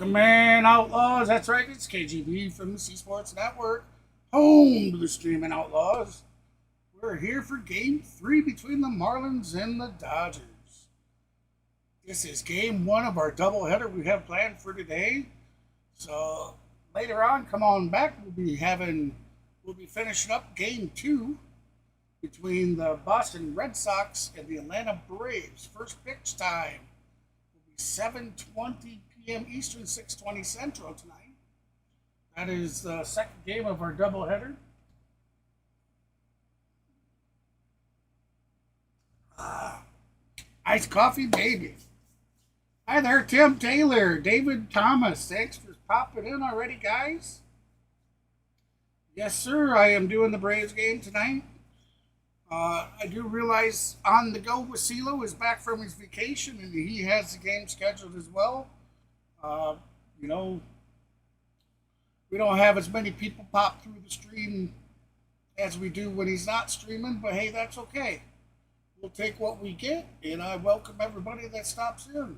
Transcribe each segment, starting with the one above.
Welcome in, Outlaws. That's right, it's KGB from the C Sports Network, home to the Streaming Outlaws. We're here for Game 3 between the Marlins and the Dodgers. This is Game 1 of our doubleheader we have planned for today. So later on, come on back. We'll be finishing up Game 2 between the Boston Red Sox and the Atlanta Braves. First pitch time will be 7:20 p.m. Eastern, 6:20 Central tonight. That is the second game of our doubleheader. Iced coffee, baby. Hi there, Tim Taylor, David Thomas. Thanks for popping in already, guys. Yes, sir. I am doing the Braves game tonight. I do realize On the Go Wasilo is back from his vacation, and he has the game scheduled as well. We don't have as many people pop through the stream as we do when he's not streaming, but hey, that's okay. We'll take what we get, and I welcome everybody that stops in.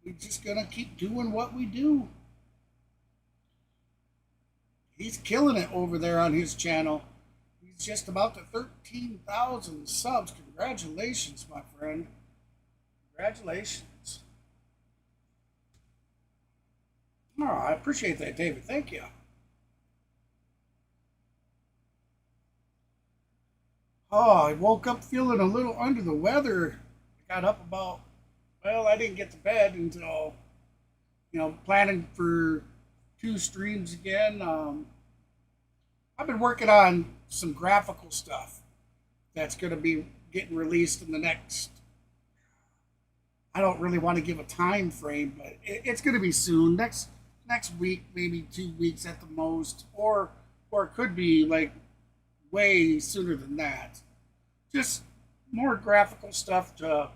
We're just going to keep doing what we do. He's killing it over there on his channel. He's just about to 13,000 subs. Congratulations, my friend. Congratulations. Oh, I appreciate that, David. Thank you. Oh, I woke up feeling a little under the weather. I got up I didn't get to bed until, planning for 2 streams again. I've been working on some graphical stuff that's going to be getting released in the next, I don't really want to give a time frame, but it's going to be soon. Next week, maybe 2 weeks at the most, or it could be like way sooner than that. Just more graphical stuff to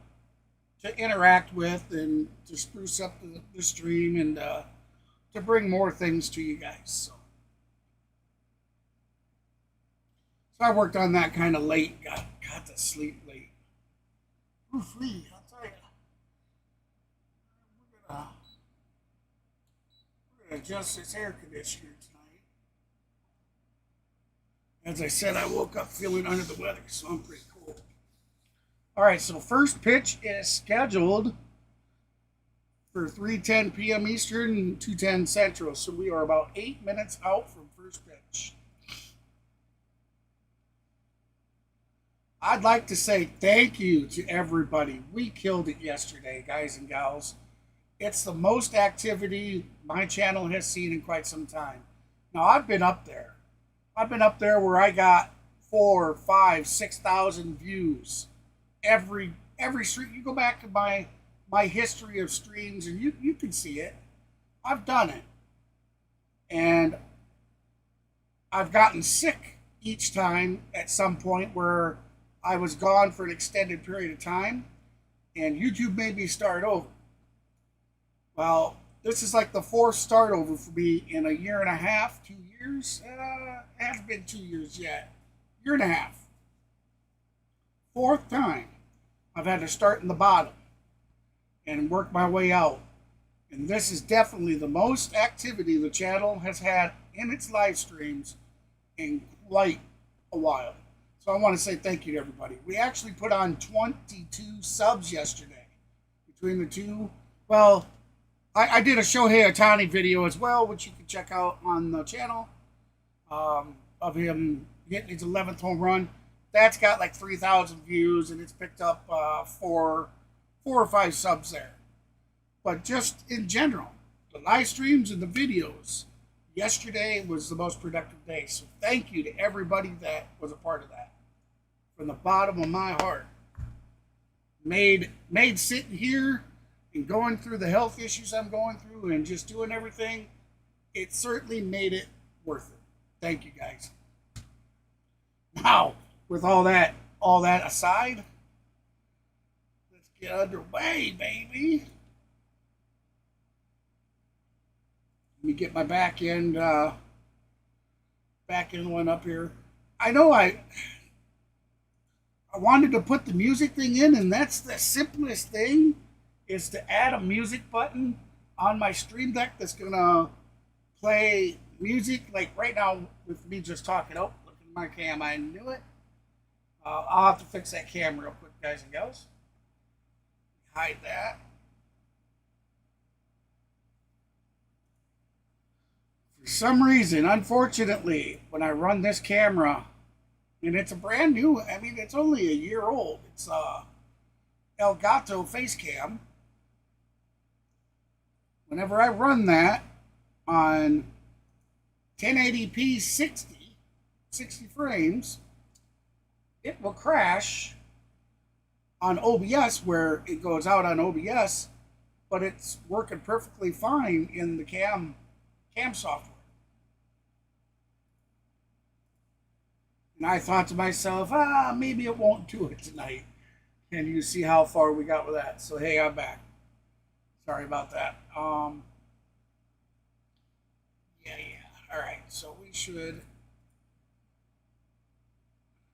interact with and to spruce up the stream and to bring more things to you guys. So I worked on that kind of late. Got to sleep late. Oof, I'll tell you. We're gonna adjust this air conditioner tonight. As I said, I woke up feeling under the weather, so I'm pretty cold. All right, so first pitch is scheduled for 3:10 p.m. Eastern and 2:10 Central. So we are about 8 minutes out from first pitch. I'd like to say thank you to everybody. We killed it yesterday, guys and gals. It's the most activity my channel has seen in quite some time. Now, I've been up there. Where I got 4, 5, 6,000 views every stream. You go back to my history of streams and you can see it. I've done it. And I've gotten sick each time at some point where I was gone for an extended period of time and YouTube made me start over. Well, this is like the 4th start over for me in a year and a half, 2 years. It hasn't been 2 years yet. Year and a half. 4th time I've had to start in the bottom and work my way out. And this is definitely the most activity the channel has had in its live streams in quite a while. So I want to say thank you to everybody. We actually put on 22 subs yesterday between the two. Well, I did a Shohei Ohtani video as well, which you can check out on the channel, of him getting his 11th home run. That's got like 3,000 views, and it's picked up 4 or 5 subs there. But just in general, the live streams and the videos, yesterday was the most productive day. So thank you to everybody that was a part of that. From the bottom of my heart. Made sitting here and going through the health issues I'm going through and just doing everything, it certainly made it worth it. Thank you, guys. Now, with all that aside, let's get underway, baby. Let me get my back end one up here. I know I wanted to put the music thing in, and that's the simplest thing. is to add a music button on my stream deck that's gonna play music. Like right now with me just talking. Oh, look at my cam. I knew it. I'll have to fix that cam real quick, guys and gals. Hide that. For some reason, unfortunately, when I run this camera, and it's a brand new, I mean, it's only a year old. It's Elgato face cam. Whenever I run that on 1080p 60 frames, it will crash on OBS where it goes out on OBS, but it's working perfectly fine in the cam software. And I thought to myself, maybe it won't do it tonight. And you see how far we got with that. So hey, I'm back. Sorry about that. Yeah. All right. So we should.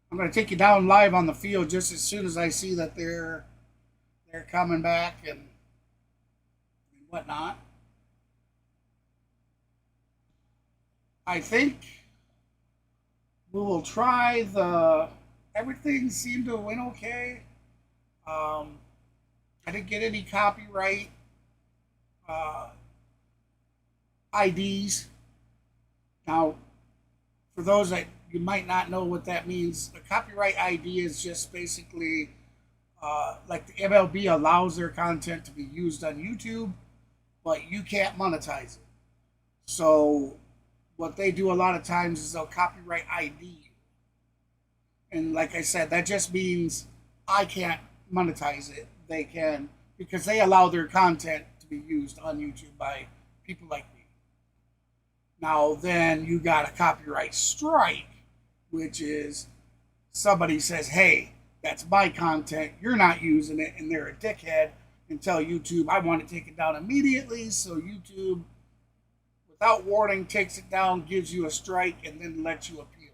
I'm going to take you down live on the field just as soon as I see that they're coming back and whatnot. I think we will try everything seemed to win okay. I didn't get any copyright IDs. Now, for those that you might not know what that means, a copyright ID is just basically like the MLB allows their content to be used on YouTube, but you can't monetize it. So what they do a lot of times is they'll copyright ID you. And like I said, that just means I can't monetize it. They can, because they allow their content to be used on YouTube by people like me. Now, then you got a copyright strike, which is somebody says, hey, that's my content, you're not using it, and they're a dickhead, and tell YouTube, I want to take it down immediately. So YouTube, without warning, takes it down, gives you a strike, and then lets you appeal.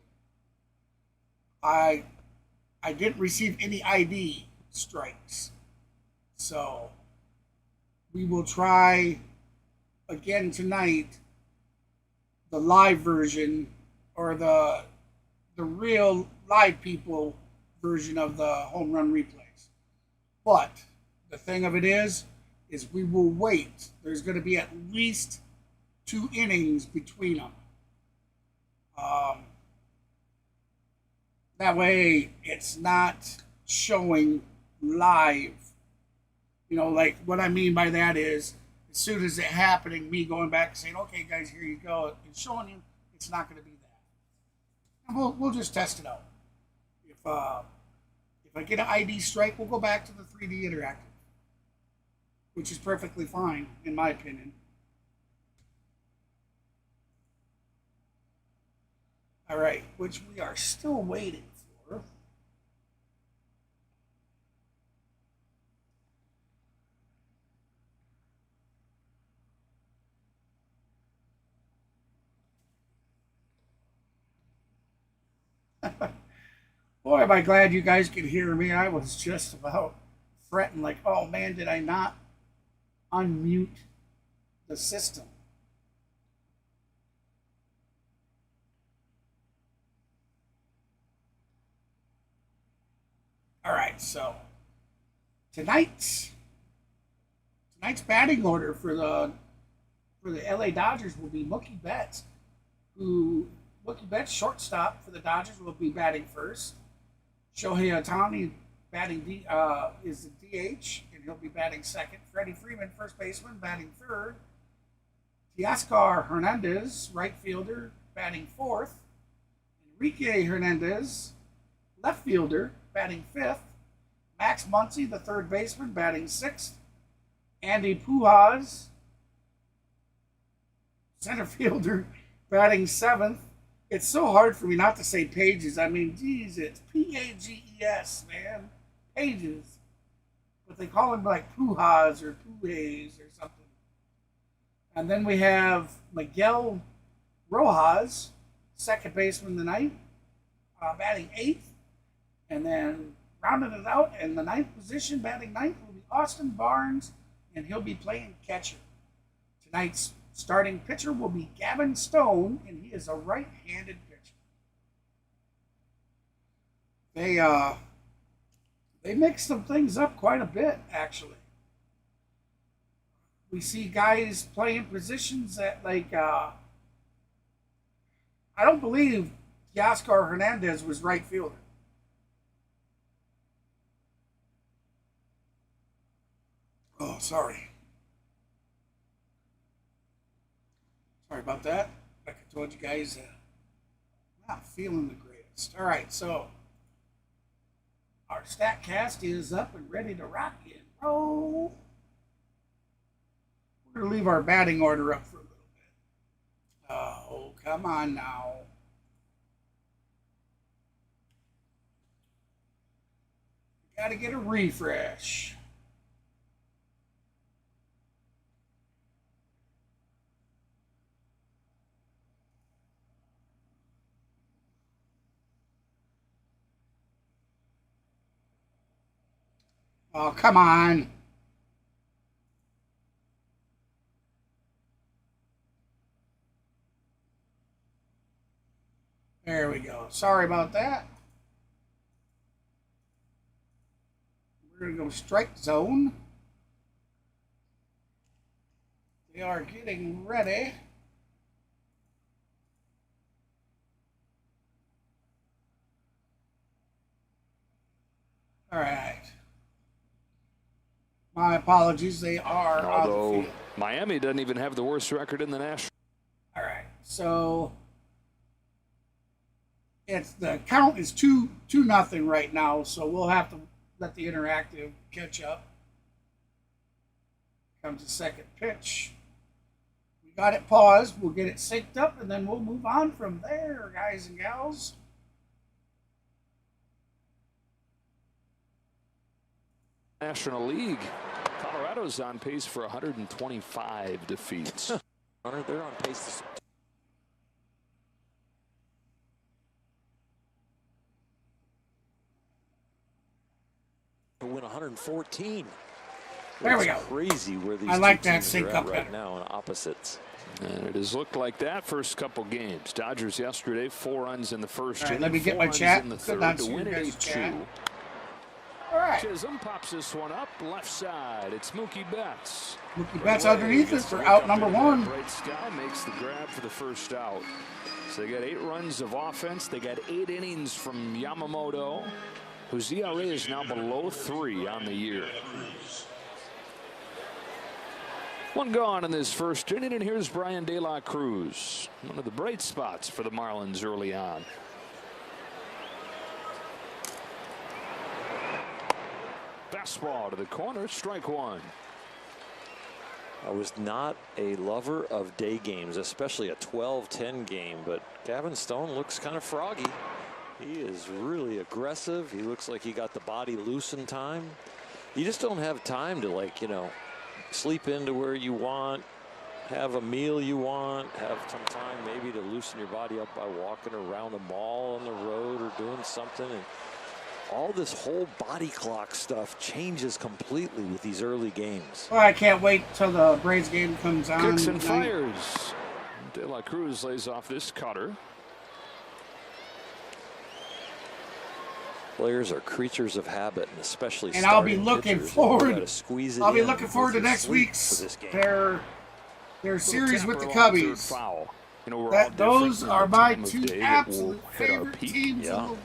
I didn't receive any ID strikes. So we will try again tonight the live version, or the real live people version of the home run replays. But the thing of it is we will wait. There's going to be at least 2 innings between them. That way it's not showing live. You know, like what I mean by that is, as soon as it's happening, me going back and saying, okay, guys, here you go, and showing you, it's not going to be that. And we'll just test it out. If I get an ID strike, we'll go back to the 3D interactive, which is perfectly fine, in my opinion. All right, which we are still waiting for. Boy, am I glad you guys could hear me. I was just about fretting like, oh man, did I not unmute the system? All right, so tonight's batting order for the LA Dodgers will be Mookie Betts, shortstop for the Dodgers, will be batting first. Shohei Ohtani is the DH, and he'll be batting second. Freddie Freeman, first baseman, batting third. Teoscar Hernandez, right fielder, batting fourth. Enrique Hernandez, left fielder, batting fifth. Max Muncy, the third baseman, batting sixth. Andy Pujols, center fielder, batting seventh. It's so hard for me not to say Pages. I mean, geez, it's Pages, man. Pages. But they call him like Pujols or Pujays or something. And then we have Miguel Rojas, second baseman tonight, batting eighth. And then rounding it out in the ninth position, batting ninth, will be Austin Barnes, and he'll be playing catcher. Tonight's starting pitcher will be Gavin Stone, and he is a right-handed pitcher. They mix some things up quite a bit, actually. We see guys playing positions that, like, I don't believe Oscar Hernandez was right fielder. Oh, sorry. Sorry about that. Like I told you guys, not feeling the greatest. All right, so our StatCast is up and ready to rock and roll. We're going to leave our batting order up for a little bit. Oh, come on now. Got to get a refresh. Oh, come on. There we go. Sorry about that. We're going to go strike zone. They are getting ready. All right. My apologies. They are on the field. Miami doesn't even have the worst record in the National. All right. So it's the count is 2-0 right now. So we'll have to let the interactive catch up. Comes the second pitch. We got it paused. We'll get it synced up, and then we'll move on from there, guys and gals. National League. Colorado's on pace for 125 defeats. They're on pace to win 114. There we go. Crazy where these I like two that teams sync are up at right better. now on opposites. And it has looked like that first couple games. Dodgers yesterday, 4 runs in the first inning. Let me get 4 my runs chat. in the Could third not to see win your it guys' 8-2. chat. All right. Chisholm pops this one up left side. It's Mookie Betts. Mookie Betts underneath it for out number 1. Right Scow makes the grab for the first out. So they got 8 runs of offense. They got 8 innings from Yamamoto, whose ERA is now below 3 on the year. 1 gone in this first inning, and here's Brian De La Cruz, one of the bright spots for the Marlins early on. Fastball to the corner, strike 1. I was not a lover of day games, especially a 12-10 game, but Gavin Stone looks kind of froggy. He is really aggressive. He looks like he got the body loose in time. You just don't have time to, like, you know, sleep into where you want, have a meal you want, have some time maybe to loosen your body up by walking around the mall on the road or doing something. And all this whole body clock stuff changes completely with these early games. Well, I can't wait till the Braves game comes on. Kicks and fires. De La Cruz lays off this cutter. Players are creatures of habit, and especially and I'll be starting looking pitchers. forward. I'll be looking forward to next week's their series with the Cubbies. You know, those are my 2 absolute favorite teams in the world.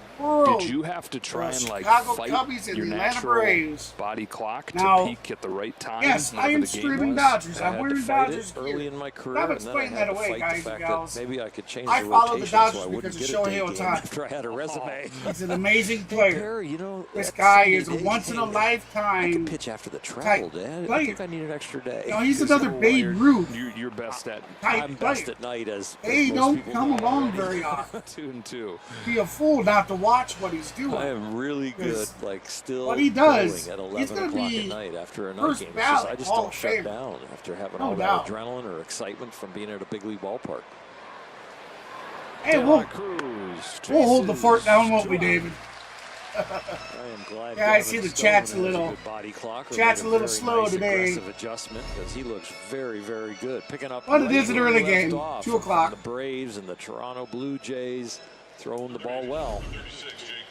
Did you have to try and like fight Cubbies and your the Atlanta natural Braves body clock now, to peak at the right time? Yes, I am streaming Dodgers. I'm wearing Dodgers early in my career. I'm explaining that away, guys and gals. Maybe I could change I the follow the rotation Dodgers so I wouldn't because get of a day Shohei game Ohtani. after I had a resume. He's an amazing player. Perry, you know, this guy is a Sunday once in a game. I lifetime could pitch after the travel, Dad. I think I need an extra day. You know, he's another Babe Ruth. You're best at I'm best at night as they most don't people come know along already. very often. 2-2. Be a fool not to watch what he's doing. I am really good, like still what he does, going at he's 11 gonna o'clock be at night after a night first game. It's ballot I just Hall don't of shut Famer. down after having No all doubt. that adrenaline or excitement from being at a big league ballpark. Hey, we'll hold the fort down, won't we, David? I am glad. Yeah, I Gavin see the Stone chat's a has little- good body clock. chat's Made a little very slow nice today. Aggressive adjustment because he looks very, very good. Picking up. But it right is an where he early left game, off 2 o'clock. From the Braves and the Toronto Blue Jays, throwing the ball well.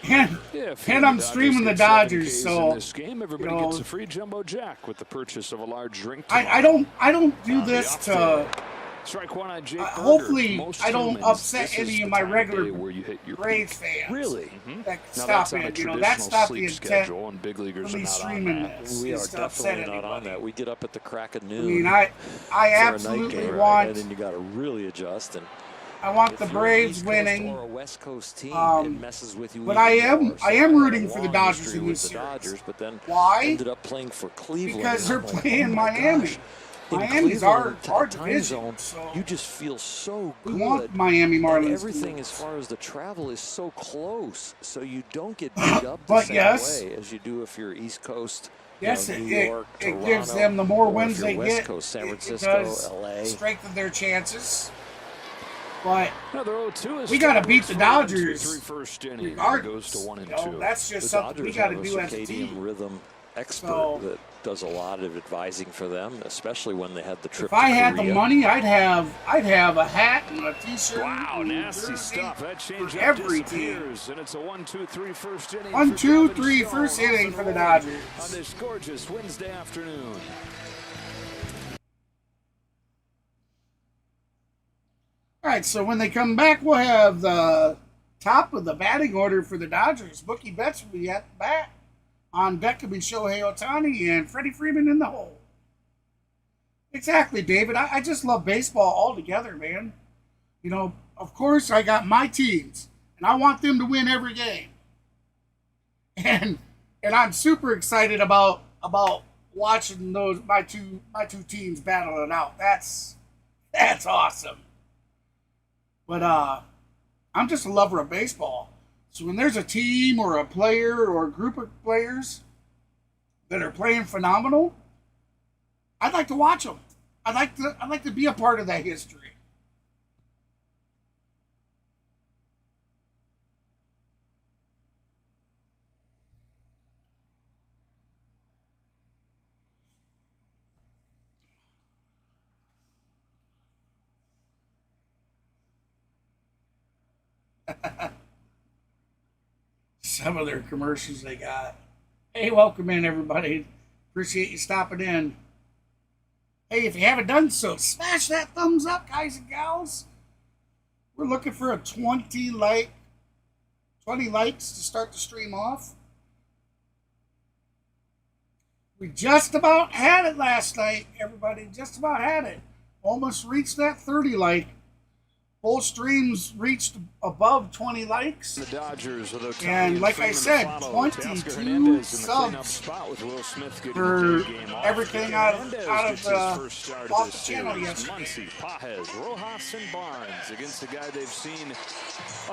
And, Yeah, and I'm streaming the Dodgers, so in this game, everybody gets a free jumbo jack with the purchase of a large drink. I don't do this to. Strike one on Jake Berger. Hopefully, Most I don't humans, upset this is any the of my time of regular day where you hit your Braves peak. fans. Really? That Now stop that's on a it. You know, traditional that's not the sleep intent schedule, and big leaguers of are me not on streaming that. this. We are is to upset definitely not on anybody. that. We get up at the crack of I noon. mean, I for a night absolutely game, want. and then you got to really adjust. And I want if the you're an Braves East Coast winning. or a West Coast team, it messes with you. But even more. So I am had a rooting for the long Dodgers history in with this the series. Dodgers, but then Why? ended up playing for Cleveland. Because and they're I'm like, playing oh my Miami. gosh. In Miami's Cleveland, our time division, zone, so you just feel so we good. want Miami Marlins And to everything lose. as far as the travel is so close, so you don't get beat up the But same yes. way as you do if you're East Coast. Yes, New it York, it gives Toronto, them the more or if wins you're they West get. Coast, San It Francisco, does LA. strengthen their chances. But Another 0-2 is we got to beat the Dodgers. 3 first inning. Regardless, Goes to 1 and you know, 2. that's just The something we Dodgers got to have a do as a circadian team. rhythm expert So- that does a lot of advising for them, especially when they had the trip If I to had the Korea. money, I'd have a hat and a T-shirt. Wow, and a nasty jersey stuff. That change for up every team. disappears, and it's a 1-2-3 first inning. 1, for 2, Gavin 3 Stone first inning off for the and rolling Dodgers. on this gorgeous Wednesday afternoon. All right, so when they come back, we'll have the top of the batting order for the Dodgers. Bookie Betts will be at the bat. On deck will be Shohei Ohtani and Freddie Freeman in the hole. Exactly, David. I just love baseball altogether, man. You know, of course, I got my teams, and I want them to win every game. And I'm super excited about watching my two teams battle it out. That's awesome. But I'm just a lover of baseball. So when there's a team or a player or a group of players that are playing phenomenal, I'd like to watch them. I'd like to be a part of that history. Some of their commercials they got. Hey, welcome in, everybody. Appreciate you stopping in. Hey, if you haven't done so, smash that thumbs up, guys and gals. We're looking for a 20 likes to start the stream off. We just about had it last night, everybody. Just about had it. Almost reached that 30 like. Full streams reached above 20 likes. The Dodgers with Ohtani And like I Freeman to said, follow. 22 Teoscar Hernandez in the cleanup subs spot with Will Smith getting for the third game off. everything out of Hernandez the gets his first start off of this the channel series. yesterday. Muncy, Pajes, Rojas, and Barnes against a guy they've seen a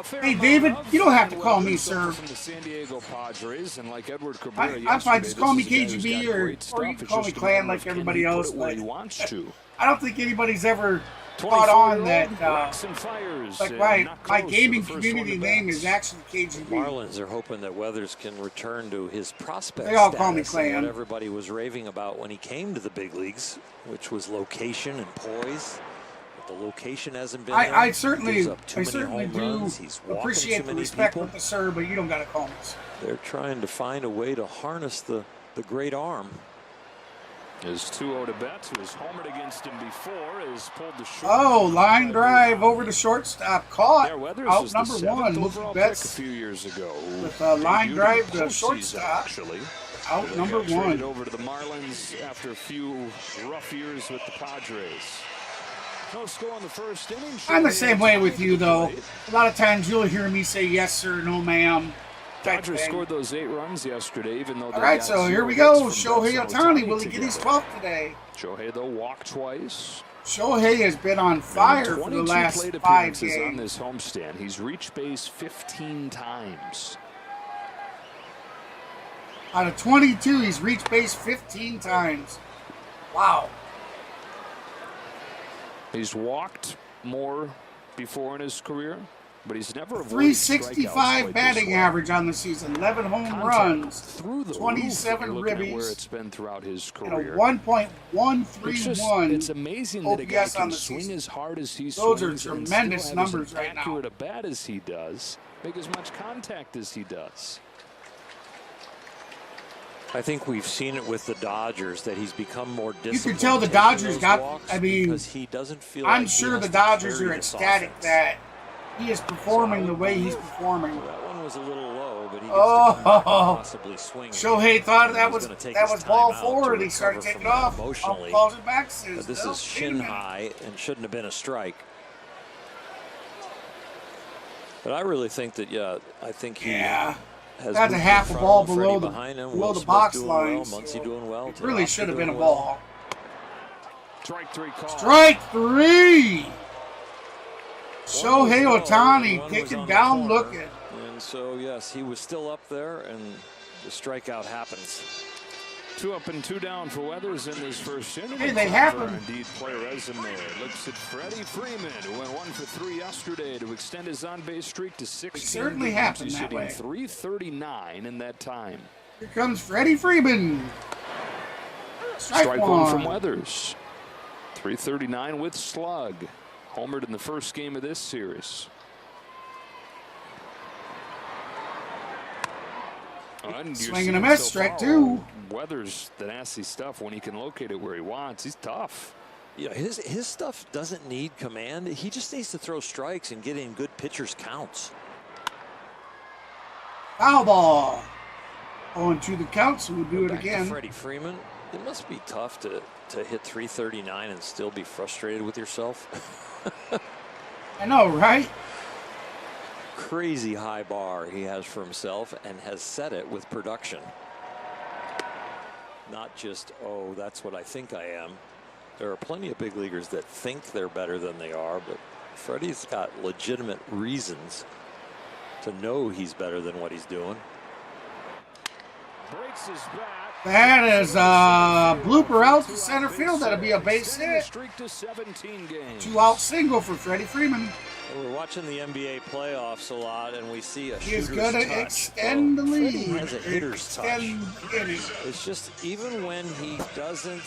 fair Hey, amount David, of. you don't have to And call Weathers me, over sir. From the San Diego Padres, and like Edward Cabrera I'm fine. yesterday, Just call me this is a guy who's KGB got or great you stuff. can It's call me just a Clan matter like of can he everybody put else. it where But he wants to. I don't think anybody's ever caught on that. Like my gaming community name is actually KGB. Marlins are hoping that Weathers can return to his prospect They all call me status and Clan. what everybody was raving about when he came to the big leagues, which was location and poise. But the location hasn't been there. I certainly Gives up too many home do runs. He's walking appreciate too the many respect people. with the sir, but you don't got to call me sir. They're trying to find a way to harness the great arm. Is 2-0 to Betts, who has homered against him before, is pulled to short. Oh, line drive over to shortstop, caught Yeah, Weathers out was the number 7th one. overall Mookie pick a Betts few years ago. with a line Debuted drive in to postseason, shortstop, actually. out They number got traded one. over to the Marlins after a few rough years with the Padres. No score in the first inning. I'm the same way with you, though. A lot of times you'll hear me say yes sir, no ma'am. type Dodgers thing. scored those 8 runs yesterday, even though they All right, got so here 0 we go. hits from Shohei Betts and Ohtani. Will he get his together. 12th today? Shohei, though, walked twice. Shohei has been on fire for the 22 last plate 5 appearances on games. this homestand. He's reached base 15 times. Out of 22, he's reached base 15 times. Wow. He's walked more before in his career. but he's never avoided 365 batting average on the season, 11 home runs, through the 27 roof, where ribbies, it's been throughout his and career. a 1.131 It's amazing that a guy OPS on can the swing season. as hard as he Those are swings and tremendous still have numbers as right now. accurate a bat as he does, make as much contact as he does. I think we've seen it with the Dodgers that he's become more disciplined. You can tell the Dodgers got, I mean, because he doesn't feel I'm like sure he the has to Dodgers carry are this ecstatic offense. that he is performing the way he's performing. That one was a little low, but he gets to Oh, come back and possibly swing. Shohei thought that He's was gonna take his ball time out four, to and he started recover taking from that off. emotionally. Calls it back. Says, But this "No, is wait a shin minute." high and shouldn't have been a strike. But I really think that, I think he Yeah. has That's a moved half in a front ball of him, below Freddie the behind him, below Will the Smith box doing line. well, So Muncy doing well. it really should have been a Teoscar doing well. ball. Strike three call. Strike three. Shohei One was low, Ohtani one was picking on the down, corner. looking. And so, yes, he was still up there, and the strikeout happens. 2 up and 2 down for Weathers in this first inning. Hey, they happen. Indeed, play resume. Looks at Freddie Freeman, who went 1 for 3 yesterday to extend his on-base streak to 16. certainly games. happened He's that hitting way. .339 in that time. Here comes Freddie Freeman. Strike one from Weathers. .339 with slug. Homered in the first game of this series. Swing and a miss, strike two. Weathers, the nasty stuff when he can locate it where he wants. He's tough. Yeah, his stuff doesn't need command. He just needs to throw strikes and get in good pitchers' counts. Foul ball. On to the count, so we'll do it Back to again. Freddie Freeman. It must be tough to hit .339 and still be frustrated with yourself. I know, right? Crazy high bar he has for himself and has set it with production. Not just, oh, that's what I think I am. There are plenty of big leaguers that think they're better than they are, but Freddie's got legitimate reasons to know he's better than what he's doing. Breaks his bat. That is a blooper out to center field. That'll be a base hit. Streak to 17 games. 2-out single for Freddie Freeman. We're watching the NBA playoffs a lot, and we see a He is shooter's going to touch. extend the Freddie lead. has a hitter's touch. Extend the inning. It's just, even when he doesn't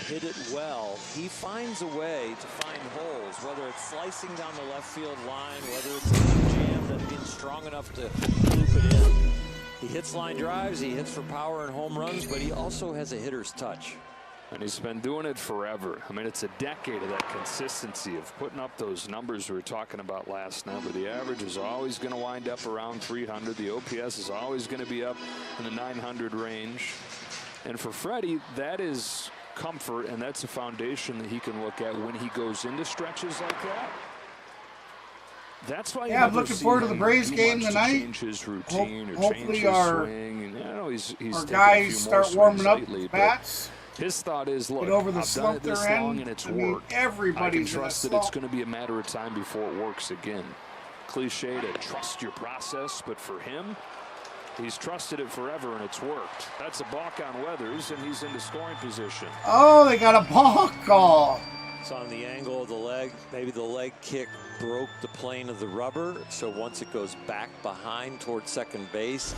hit it well, he finds a way to find holes, whether it's slicing down the left field line, whether it's jammed and being strong enough to loop it in. He hits line drives, he hits for power and home runs, but he also has a hitter's touch. And he's been doing it forever. I mean, it's a decade of that consistency of putting up those numbers we were talking about last night, where the average is always going to wind up around 300. The OPS is always going to be up in the 900 range. And for Freddie, that is comfort, and that's a foundation that he can look at when he goes into stretches like that. That's why you Yeah, I'm never looking see forward to the him Braves do game much to tonight. change his routine or Hopefully change his our- swing. And, you know, he's Our taken a guys few start more warming swings up lately, with but bats. his thought is, look, Get over the I've done slump it this they're long in. and it's I mean, worked. I everybody's can in a trust that it's slump. going to be a matter of time before it works again. Cliche to trust your process, but for him, he's trusted it forever and it's worked. That's a balk on Weathers, and he's into scoring position. Oh, they got a ball call. It's on the angle of the leg. Maybe the leg kick broke the plane of the rubber, so once it goes back behind towards second base,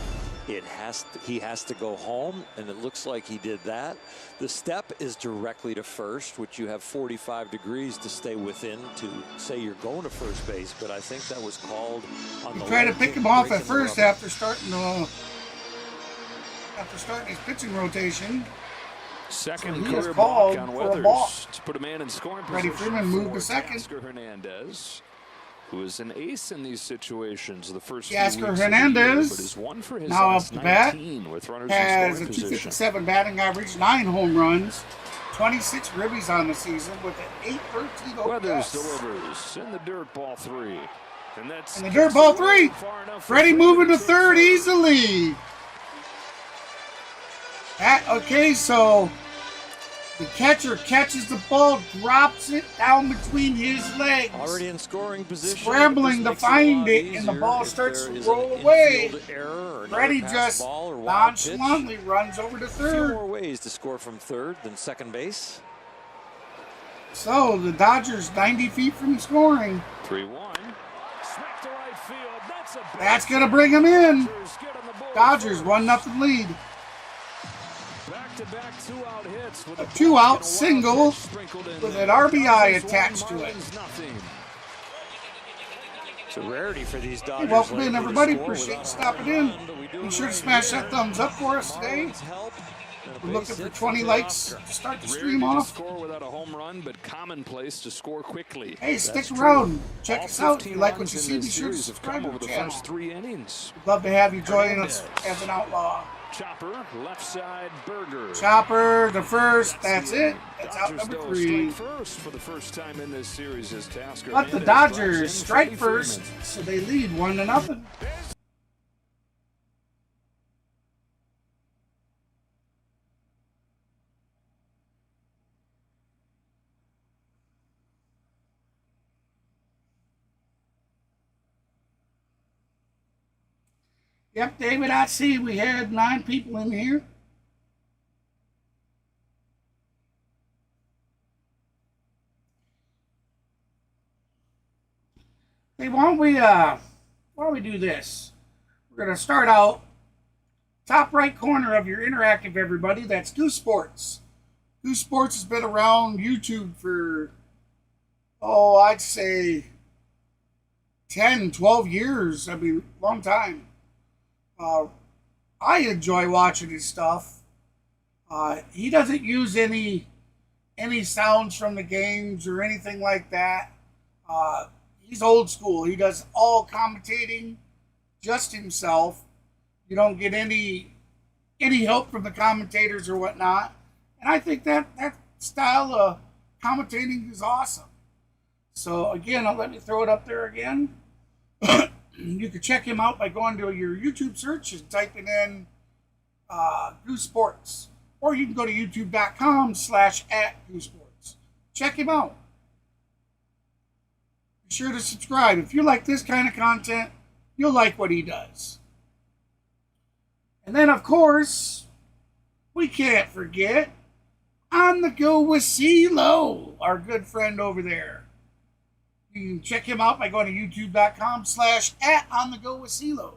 he has to go home, and it looks like he did that. The step is directly to first, which you have 45 degrees to stay within to say you're going to first base, but I think that was called on the Trying to leg pick kick, him off at breaking the first rubber. after starting his pitching rotation. Second So he career is called balk on for a balk. Weathers to put a man in scoring Freddie position. Freeman moved for to second. Teoscar Hernandez, who is an ace in these situations. The first few Teoscar weeks of the year, Hernandez, but is one for his now last up to bat, 19 with runners has in a scoring position. 257 batting average, 9 home runs, 26 ribbies on the season with an 813 OPS. Weathers delivers in the dirt, ball 3. And that's In the dirt, ball 3. Freddie moving to third easily. Okay, so the catcher catches the ball, drops it down between his legs. Already in scoring position. Scrambling This to makes it a find lot it, and the easier ball if starts there to is roll an away. infield error or another Freddie pass just ball or wild pitch. nonchalantly runs over to A few third. more ways to score from third than second base. So the Dodgers 90 feet from scoring. 3-1. Smack to right field. That's going to bring him in. Dodgers 1-0 lead. Back-to-back two-out hits with a two-out single with an RBI attached to it. It's a rarity for these Dodgers. Hey, welcome in, everybody. Appreciate you stopping in. Be sure to smash that thumbs up for us today. We're looking for 20 likes to start the stream off. Score without a home run, but commonplace to score quickly. Hey, stick around. Check us out. If you like what you see, be sure to subscribe to the channel. We'd love to have you join us as an outlaw. Chopper, left side, Burger. Chopper, the first. That's it. That's out number 3. First for the first time in this series as Tasker. But the Dodgers strike first, so they lead 1-0. Yep, David, I see we had 9 people in here. Hey, why don't we do this? We're gonna start out top right corner of your interactive, everybody. That's Goose Sports. Goose Sports has been around YouTube for, I'd say 10, 12 years. I mean, long time. I enjoy watching his stuff. He doesn't use any sounds from the games or anything like that. He's old school. He does all commentating just himself. You don't get any help from the commentators or whatnot. And I think that style of commentating is awesome. So again, let me throw it up there again. You can check him out by going to your YouTube search and typing in Goose Sports. Or you can go to youtube.com/@GooseSports. Check him out. Be sure to subscribe. If you like this kind of content, you'll like what he does. And then, of course, we can't forget On the Go with CeeLo, our good friend over there. You can check him out by going to youtube.com/@onthegowithCeeLo.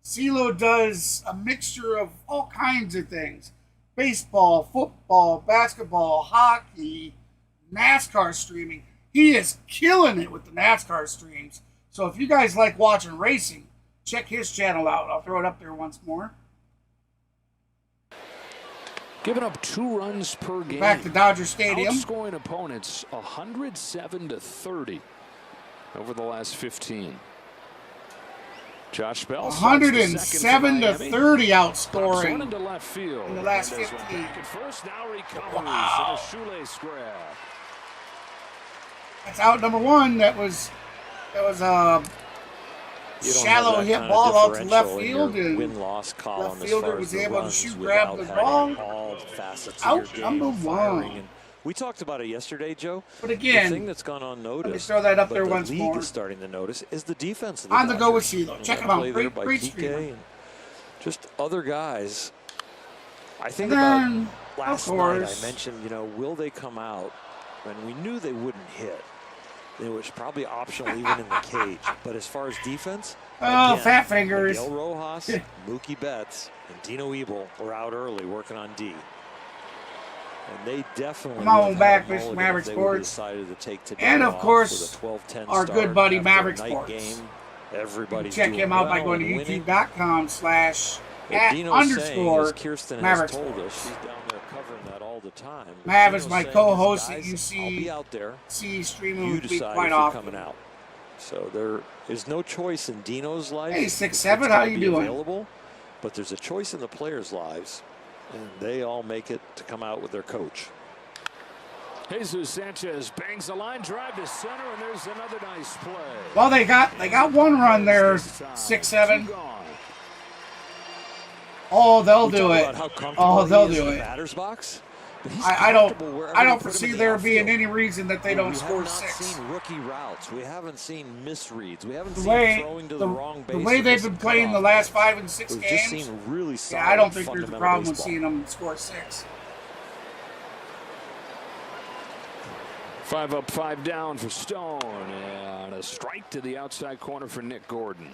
CeeLo does a mixture of all kinds of things. Baseball, football, basketball, hockey, NASCAR streaming. He is killing it with the NASCAR streams. So if you guys like watching racing, check his channel out. I'll throw it up there once more. Giving up 2 runs per game. Back to Dodger Stadium. Outscoring opponents 107-30 over the last 15. Josh Bell 107-30 outscoring into left field in the last 15. First, now recovers Wow. a shoelace grab. That's out number 1. That was shallow hit ball out to left field, and win-loss column left fielder was able to shoot, grab the ball. Out number 1. We talked about it yesterday, Joe. But again, the thing that's gone unnoticed, let me throw that up there once the league more. is starting to notice is the defense of On the Go with Dodgers. CeeLo. Check him out. Great streamer. And just other guys. I think And about then, last of night course, I mentioned, will they come out? And we knew they wouldn't hit. It was probably optional even in the cage. But as far as defense, oh, again, fat fingers. Miguel Rojas, Mookie Betts, and Dino Ebel were out early working on D. And they definitely Come on back, Mr. Maverick Sports. Decided to take today and of off course, with a 12-10 our start good buddy after Maverick a night Sports. game. Everybody's check doing him out by well going to and winning. youtube.com/@_ Kirsten Maverick has told Sports. us, she's down there covering that all the time. Mav Dino's is my saying, co-host that "Guys, you I'll be out there. see streaming You with me decide quite if you're often. coming out." So there is no choice in Dino's life. Hey, 6'7", It's how gotta you be doing? Available, but there's a choice in the players' lives, and they all make it to come out with their coach. Jesus Sanchez bangs the line drive to center, and there's another nice play. Well, they got 1 run there, 6'7". Oh, they'll do it. Oh, they'll do it. Batter's box. I don't foresee there being any reason that they don't score 6. We have not seen rookie routes. We haven't seen misreads. We haven't The seen way throwing to the wrong base. the way they've been playing the last 5 and 6 We've just games, seen really solid, I don't think there's a fundamental problem with baseball. seeing them score 6. 5 up, 5 down for Stone. Yeah, and a strike to the outside corner for Nick Gordon.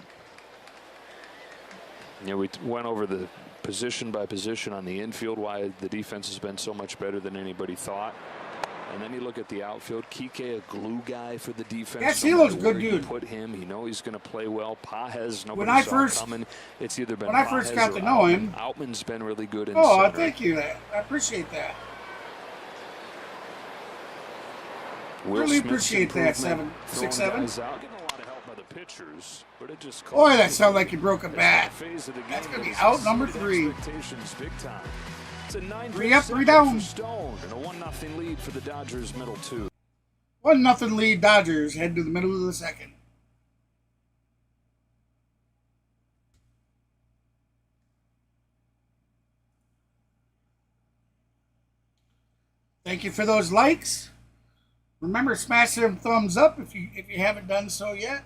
Yeah, we went over the position by position on the infield, why the defense has been so much better than anybody thought. And then you look at the outfield. Kike, a glue guy for the defense. Yes, he looks good, dude. Put him. You know he's going to play well. Pages, nobody When I saw first coming. It's either been when I first got to know him. Outman's been really good in Oh, center. thank you. I appreciate that. Will Really Smith's appreciate that. improvement, 6'7". throwing guys out. Getting a lot of help by the pitchers, but it just Boy, that sounds like you broke a It's bat. that phase of the That's game gonna be that out has number exceeded 3. expectations big time. It's a 9-pitch 3 up, 3 second down. for Stone, and a 1-0 lead for the Dodgers middle 2. 1-0 lead Dodgers head to the middle of the second. Thank you for those likes. Remember, smash them thumbs up if you haven't done so yet.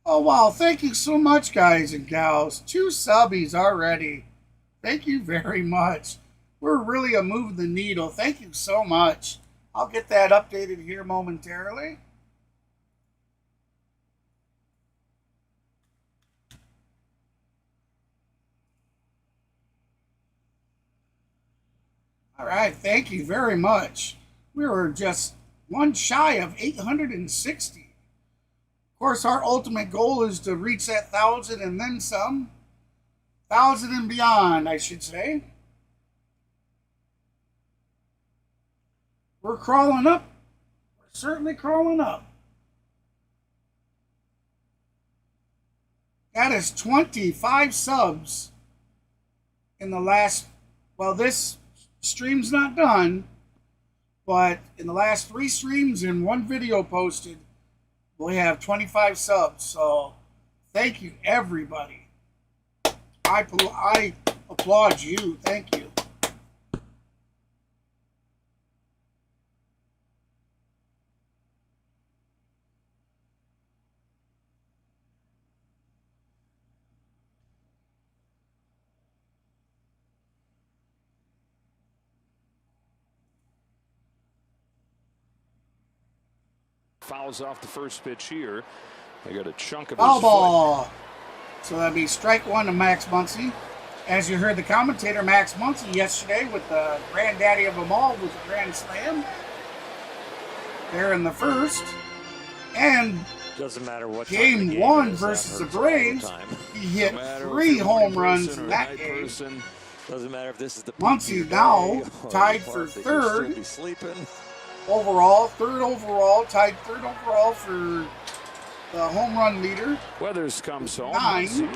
Oh wow, thank you so much, guys and gals. 2 subbies already. Thank you very much. We're really a move the needle. Thank you so much. I'll get that updated here momentarily. All right, thank you very much. We were just one shy of 860. Of course, our ultimate goal is to reach that 1,000 and then some. 1,000 and beyond, I should say. We're crawling up. We're certainly crawling up. That is 25 subs in the last, well, this stream's not done, but in the last 3 streams and 1 video posted, we have 25 subs. So thank you, everybody. I applaud you. Thank you. Fouls off the first pitch here. They got a chunk of Foul his ball. So that'd be strike 1 to Max Muncy. As you heard the commentator, Max Muncy, yesterday with the granddaddy of them all with the grand slam. There in the first. And Doesn't matter what game 1 versus the Braves, he hit 3 home runs in that game. Doesn't matter if this is the Muncy now tied for 3rd. Be sleeping. Overall, 3rd overall, tied 3rd overall for the home run leader. Weathers comes home. 9.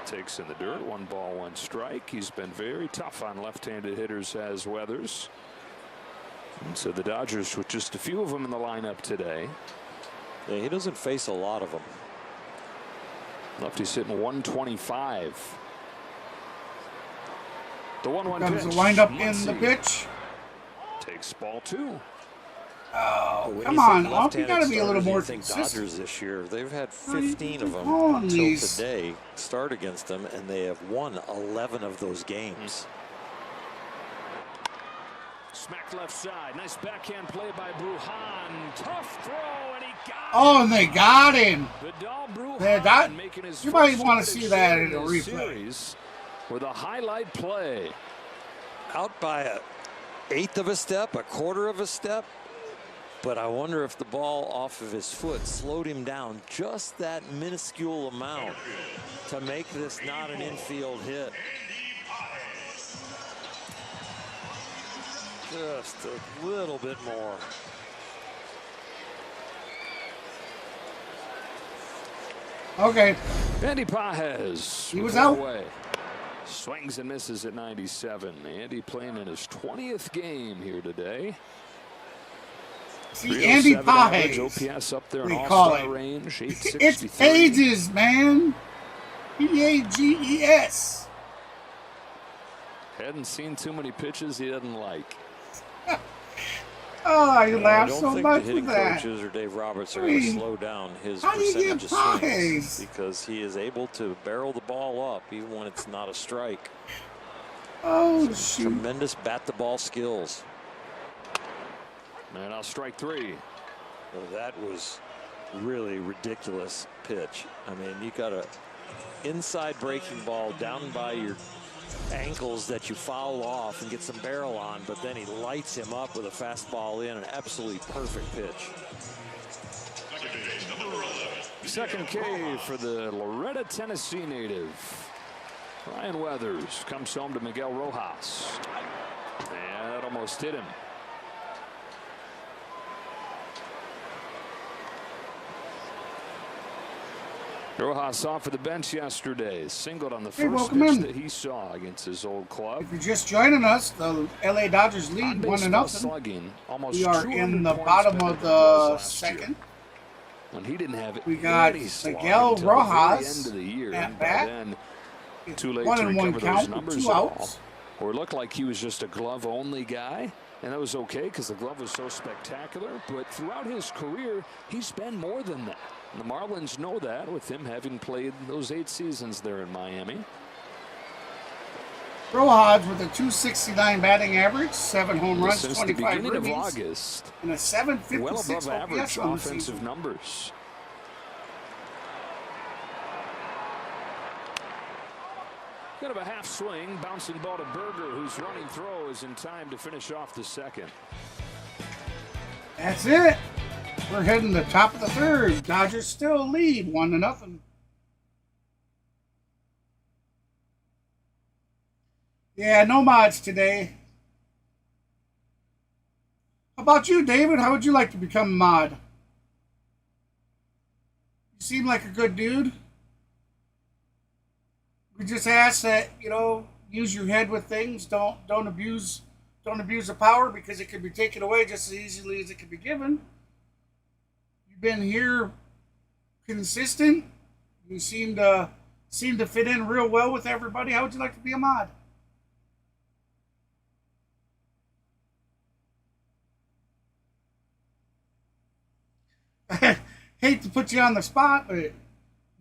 Takes in the dirt. 1 ball, 1 strike. He's been very tough on left-handed hitters as Weathers. And so the Dodgers with just a few of them in the lineup today. Yeah, he doesn't face a lot of them. Lefty's hitting 125. The 1-1 Comes pitch. the windup in Muncy the pitch. Takes ball 2. Oh, When come you on, think Up. You got to be a little left-handed more starters, you think consistent. Dodgers this year, they've had Why are you 15 of them calling until these? today start against them, and they have won 11 of those games. Smack left side. Nice backhand play by Bruhan. Tough throw, and he got it. Oh, and they got him. Vidal Yeah, that- Bruhan making his you might first wanna start see of that the in a replay. series with a highlight play. Out by a 1/8 of a step, a 1/4 of a step. But I wonder if the ball off of his foot slowed him down just that minuscule amount to make this not an infield hit. Just a little bit more. Okay. Andy Pages. He was with out. away. Swings and misses at 97. Andy playing in his 20th game here today. See, Andy 307 average, Pages. OPS up there in We call all-star it. range. It's 863. Pages, man. Pages. Hadn't seen too many pitches he doesn't like. Oh, I I laugh don't so think much the hitting with that. coaches or Dave Roberts are I going to mean, slow down his how do you percentage get of swings pies? because he is able to barrel the ball up even when it's not a strike. Oh, shoot. Tremendous bat the ball skills. And I'll strike 3. Well, that was really ridiculous pitch. I mean, you got a inside breaking ball down by your ankles that you foul off and get some barrel on, but then he lights him up with a fastball in, an absolutely perfect pitch. Second K for the Loretta, Tennessee native. Ryan Weathers comes home to Miguel Rojas. And that almost hit him. Rojas off of the bench yesterday. Singled on the first pitch that he saw against his old club. If you're just joining us, the LA Dodgers lead 1-0. Slugging, almost we are in the bottom of the second. When he didn't have we got Miguel Rojas end of the year, at bat. Then too late 1-1 count with 2 outs. Or it looked like he was just a glove-only guy, and that was okay because the glove was so spectacular. But throughout his career, he's been more than that. And the Marlins know that with him having played those 8 seasons there in Miami. Rojas with a .269 batting average, 7 home runs, Since 25 the beginning of ribbies, August, and a .756 well above average on the offensive season. numbers. Kind of a half swing, bouncing ball to Berger, whose running throw is in time to finish off the second. That's it. We're heading to the top of the third. Dodgers still lead 1-0. Yeah, no mods today. How about you, David? How would you like to become a mod? You seem like a good dude. We just ask that, use your head with things. Don't abuse the power because it can be taken away just as easily as it can be given. You've been here consistent. You seem to fit in real well with everybody. How would you like to be a mod? Hate to put you on the spot, but you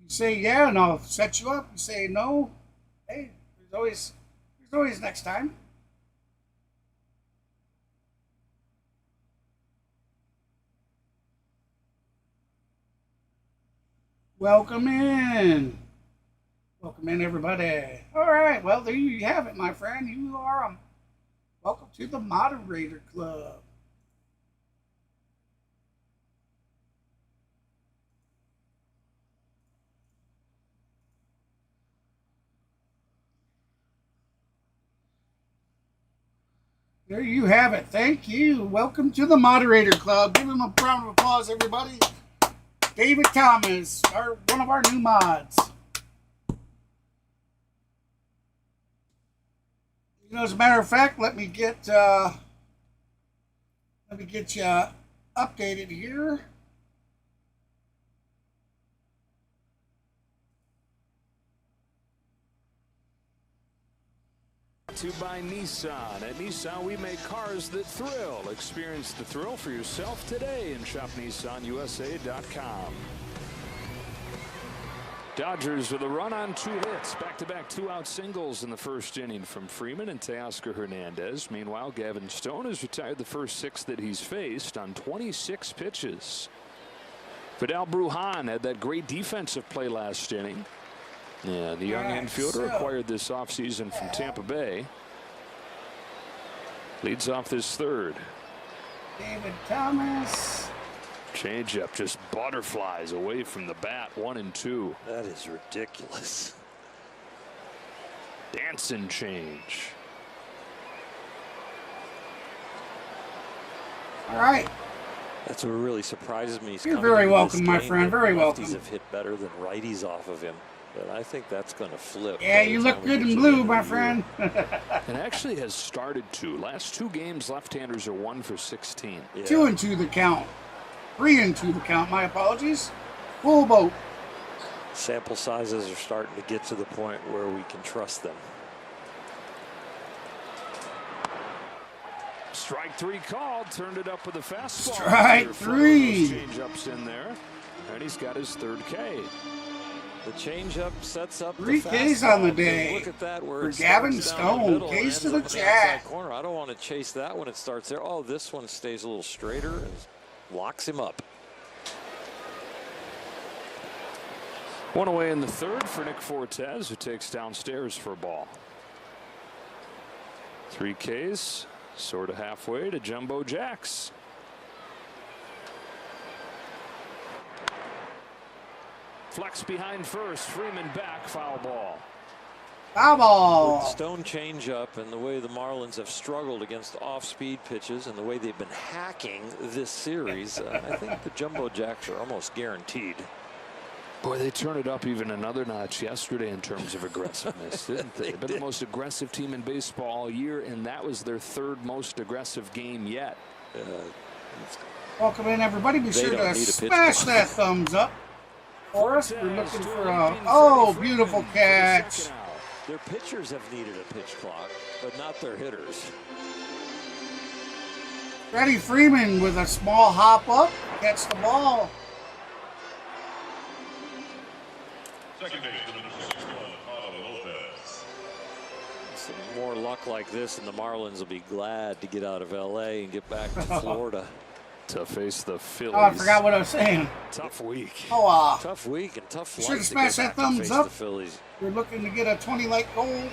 say yeah and I'll set you up. You say no, hey, there's always next time. Welcome in, everybody. All right, well there you have it, my friend. You are welcome to the Moderator Club. There you have it. Thank you. Welcome to the Moderator Club. Give him a round of applause, everybody. David Thomas, one of our new mods. As a matter of fact, let me get you updated here. To by Nissan. At Nissan, we make cars that thrill. Experience the thrill for yourself today and shop NissanUSA.com. Dodgers with a run on 2 hits. Back-to-back 2-out singles in the first inning from Freeman and Teoscar Hernandez. Meanwhile, Gavin Stone has retired the first 6 that he's faced on 26 pitches. Vidal Brujan had that great defensive play last inning. Yeah, the young infielder acquired this offseason from Tampa Bay. Leads off this third. David Thomas. Changeup just butterflies away from the bat. 1-2. That is ridiculous. Dancing change. All right. That's what really surprises me. You're very welcome, my friend. Very welcome. Lefties have hit better than righties off of him. But I think that's going to flip. Yeah, you look good in blue, my friend. And actually has started to. Last 2 games, left-handers are 1 for 16. Yeah. 2-2 the count. 3-2 the count. My apologies. Full boat. Sample sizes are starting to get to the point where we can trust them. Strike three called, turned it up with a fastball. Strike three. Change-ups in there, and he's got his third K. The changeup sets up 3 the Ks fastball. on the day Look at that where for it Gavin starts down the Stone. middle and Ks to ends the up in chat. outside corner. I don't want to chase that when it starts there. Oh, this one stays a little straighter and locks him up. One away in the third for Nick Fortes, who takes downstairs for a ball. 3 Ks, sort of halfway to Jumbo Jacks. Flex behind first, Freeman back, foul ball. Foul ball. With the Stone changeup and the way the Marlins have struggled against off-speed pitches and the way they've been hacking this series, I think the Jumbo Jacks are almost guaranteed. Boy, they turned it up even another notch yesterday in terms of aggressiveness, didn't they? They've been the most aggressive team in baseball all year, and that was their third most aggressive game yet. Welcome in, everybody. Be sure to smash that thumbs up for us. We're looking for a beautiful catch. Their pitchers have needed a pitch clock, but not their hitters. Freddie Freeman with a small hop up, gets the ball. Second base, number 61, Lopez. Some more luck like this, and the Marlins will be glad to get out of LA and get back to Florida. To face the Phillies. Oh, I forgot what I was saying. Tough week. Oh, Tough week and tough Sure life to smash that thumbs up. the Phillies. we're looking to get a 20 like goal.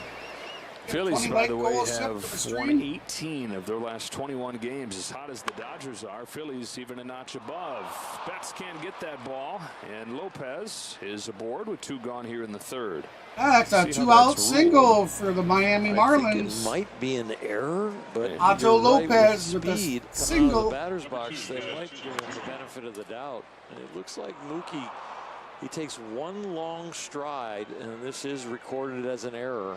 Phillies, by the way, have for won 18 of their last 21 games. As hot as the Dodgers are, Phillies even a notch above. Betts can't get that ball, and Lopez is aboard with 2 gone here in the third. That's a 2-out single for the Miami I think Marlins. it might be an error, but Otto you're right, Lopez with with a speed single. out of the batter's box. They might give him the benefit of the doubt. And it looks like Mookie, he takes one long stride, and this is recorded as an error.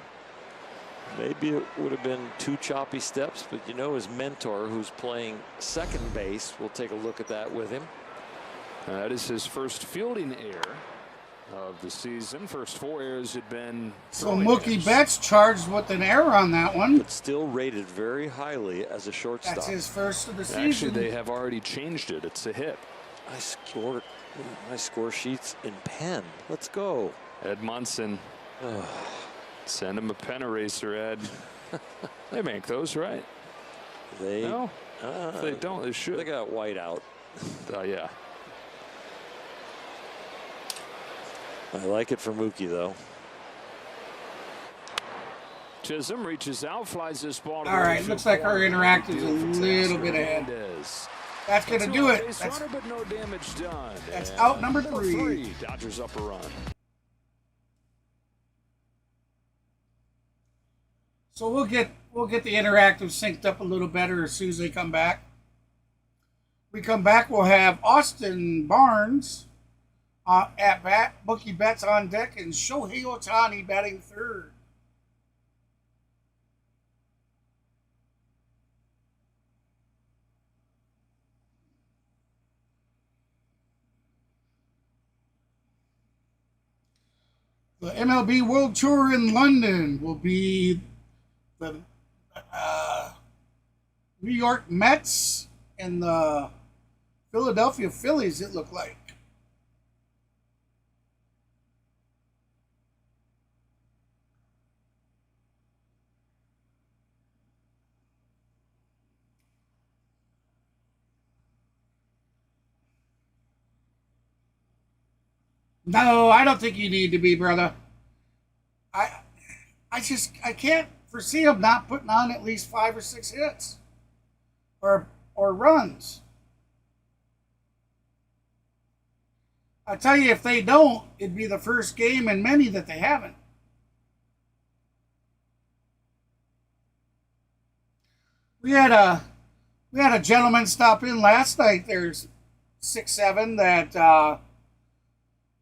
Maybe it would have been 2 choppy steps, but you know his mentor, who's playing second base, will take a look at that with him. That is his first fielding error of the season. First 4 errors had been So Mookie Betts charged with an error on that one. But still rated very highly as a shortstop. That's his first of the season. Actually, they have already changed it. It's a hit. My score sheets in pen. Let's go. Ed Munson. Send him a pen eraser, Ed. They make those, right? They No? If they don't, they should. They got white out. Yeah. I like it for Mookie, though. Chisholm reaches out, flies this ball. All right, looks like our interactive's a little bit ahead. That's going to do it. That's, runner, but no damage done. that's And out number 3. Dodgers up a run. So we'll get the interactive synced up a little better as soon as they come back. We come back, we'll have Austin Barnes at bat, Mookie Betts on deck, and Shohei Ohtani batting third. The MLB World Tour in London will be the New York Mets and the Philadelphia Phillies, it looked like. No, I don't think you need to be, brother. I can't foresee him not putting on at least 5 or 6 hits or runs. I tell you, if they don't, it'd be the first game in many that they haven't. We had a gentleman stop in last night. There's 6-7 that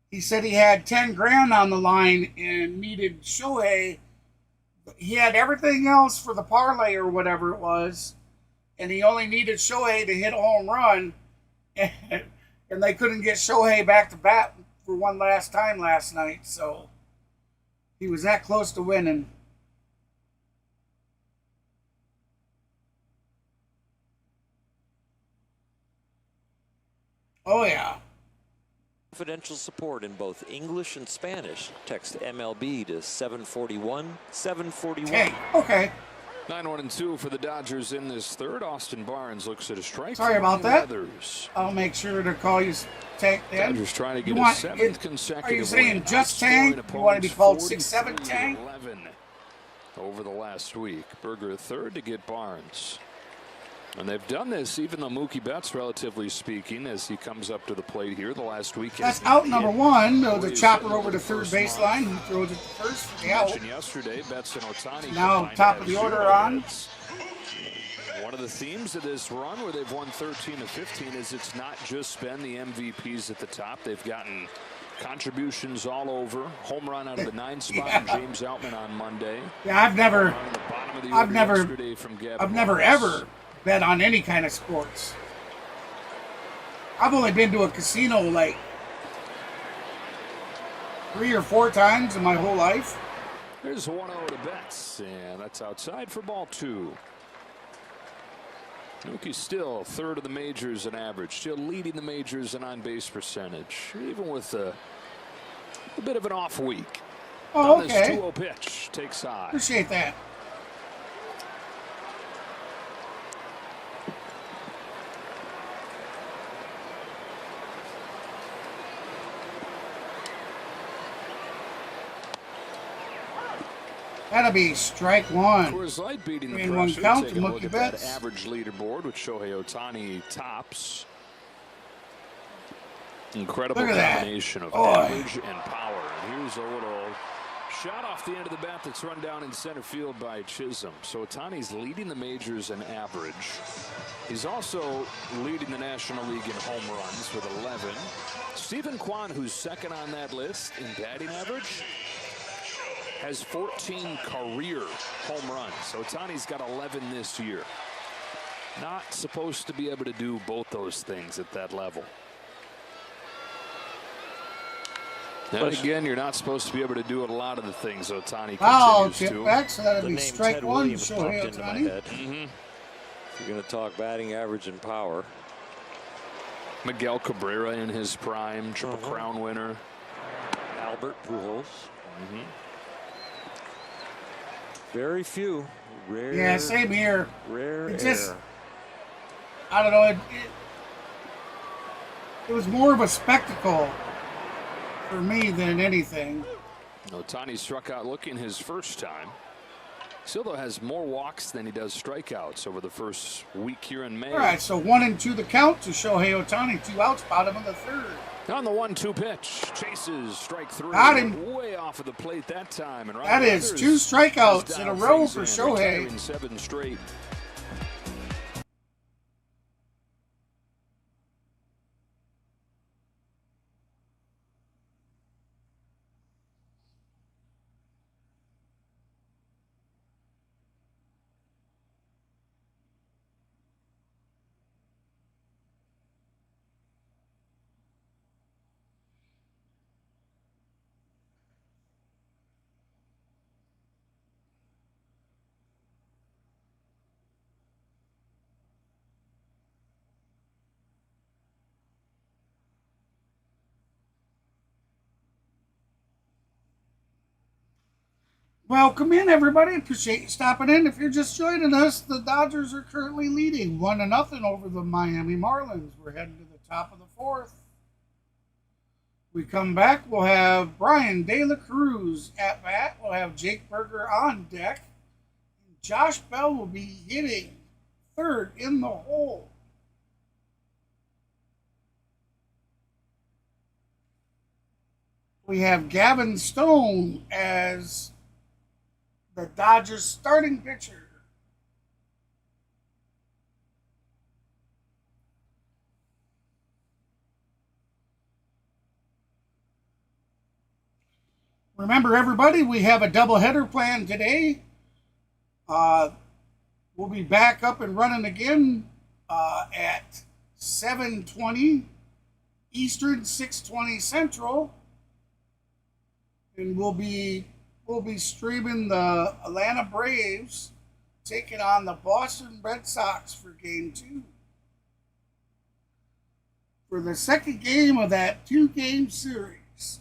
he said he had 10 grand on the line and needed Shohei. He had everything else for the parlay or whatever it was, and he only needed Shohei to hit a home run, and they couldn't get Shohei back to bat for one last time last night, so he was that close to winning. Oh, yeah. Confidential support in both English and Spanish. Text MLB to 741 741. Hey, okay. 9-1-2 for the Dodgers in this third. Austin Barnes looks at a strike. Sorry about that. Others. I'll make sure to call you Tank then. Dodgers trying to get You a want- seventh consecutive Are you saying win, just outscoring Tank? You want to be called 6'7" opponents Tank? 43-11 over the last week. Berger a third to get Barnes. And they've done this even though Mookie Betts, relatively speaking, as he comes up to the plate here the last week. That's out number one. The chopper over the third baseline. He throws it to first for the out. Yesterday, Betts and Otani Now top of the order on. One of the themes of this run where they've won 13 of 15 is it's not just been the MVPs at the top. They've gotten contributions all over. Home run out of the 9th spot, Yeah. James Outman on Monday. Yeah, I've never Ever bet on any kind of sports. I've only been to a casino like 3 or 4 times in my whole life. There's 1-0 to Betts, and that's outside for ball 2. Mookie's still third of the majors in average, still leading the majors in on-base percentage, even with a bit of an off week. Oh, This okay. 2-0 pitch takes high. Appreciate that. That'll be strike one. Coors Light beating the I mean, one pressure. count Taking to a look Mookie at that Betts. average leaderboard with Shohei Otani tops. Incredible Look at that. combination of Boy. average and power. And here's a little shot off the end of the bat that's run down in center field by Chisholm. So Otani's leading the majors in average. He's also leading the National League in home runs with 11. Stephen Kwan, who's second on that list in batting average, has 14 career home runs. So Otani's got 11 this year. Not supposed to be able to do both those things at that level. And again, you're not supposed to be able to do a lot of the things Otani Foul continues tip to. back, so that'll The be name strike Ted one. Williams Shohei popped into my Otani. head. If you're going to talk batting average and power. Miguel Cabrera in his prime, Triple Crown winner. Albert Pujols. Very few. Rare. Yeah, same here. Rare It just- air. I don't know. It was more of a spectacle for me than anything. Otani struck out looking his first time. Still, though, has more walks than he does strikeouts over the first week here in May. All right, so 1-2 the count to Shohei Otani. 2 outs, bottom of the third. On the 1-2 pitch, chases strike 3. Got him. Way off of the plate that time. And That is 2 strikeouts in a row for Shohei. 7 straight. Welcome in, everybody. Appreciate you stopping in. If you're just joining us, the Dodgers are currently leading 1-0 over the Miami Marlins. We're heading to the top of the fourth. We come back, we'll have Brian De La Cruz at bat. We'll have Jake Berger on deck. Josh Bell will be hitting third in the hole. We have Gavin Stone as the Dodgers starting pitcher. Remember, everybody, we have a doubleheader planned today. We'll be back up and running again at 7:20 Eastern, 6:20 Central, and we'll be streaming the Atlanta Braves taking on the Boston Red Sox for Game 2. for the second game of that 2-game series.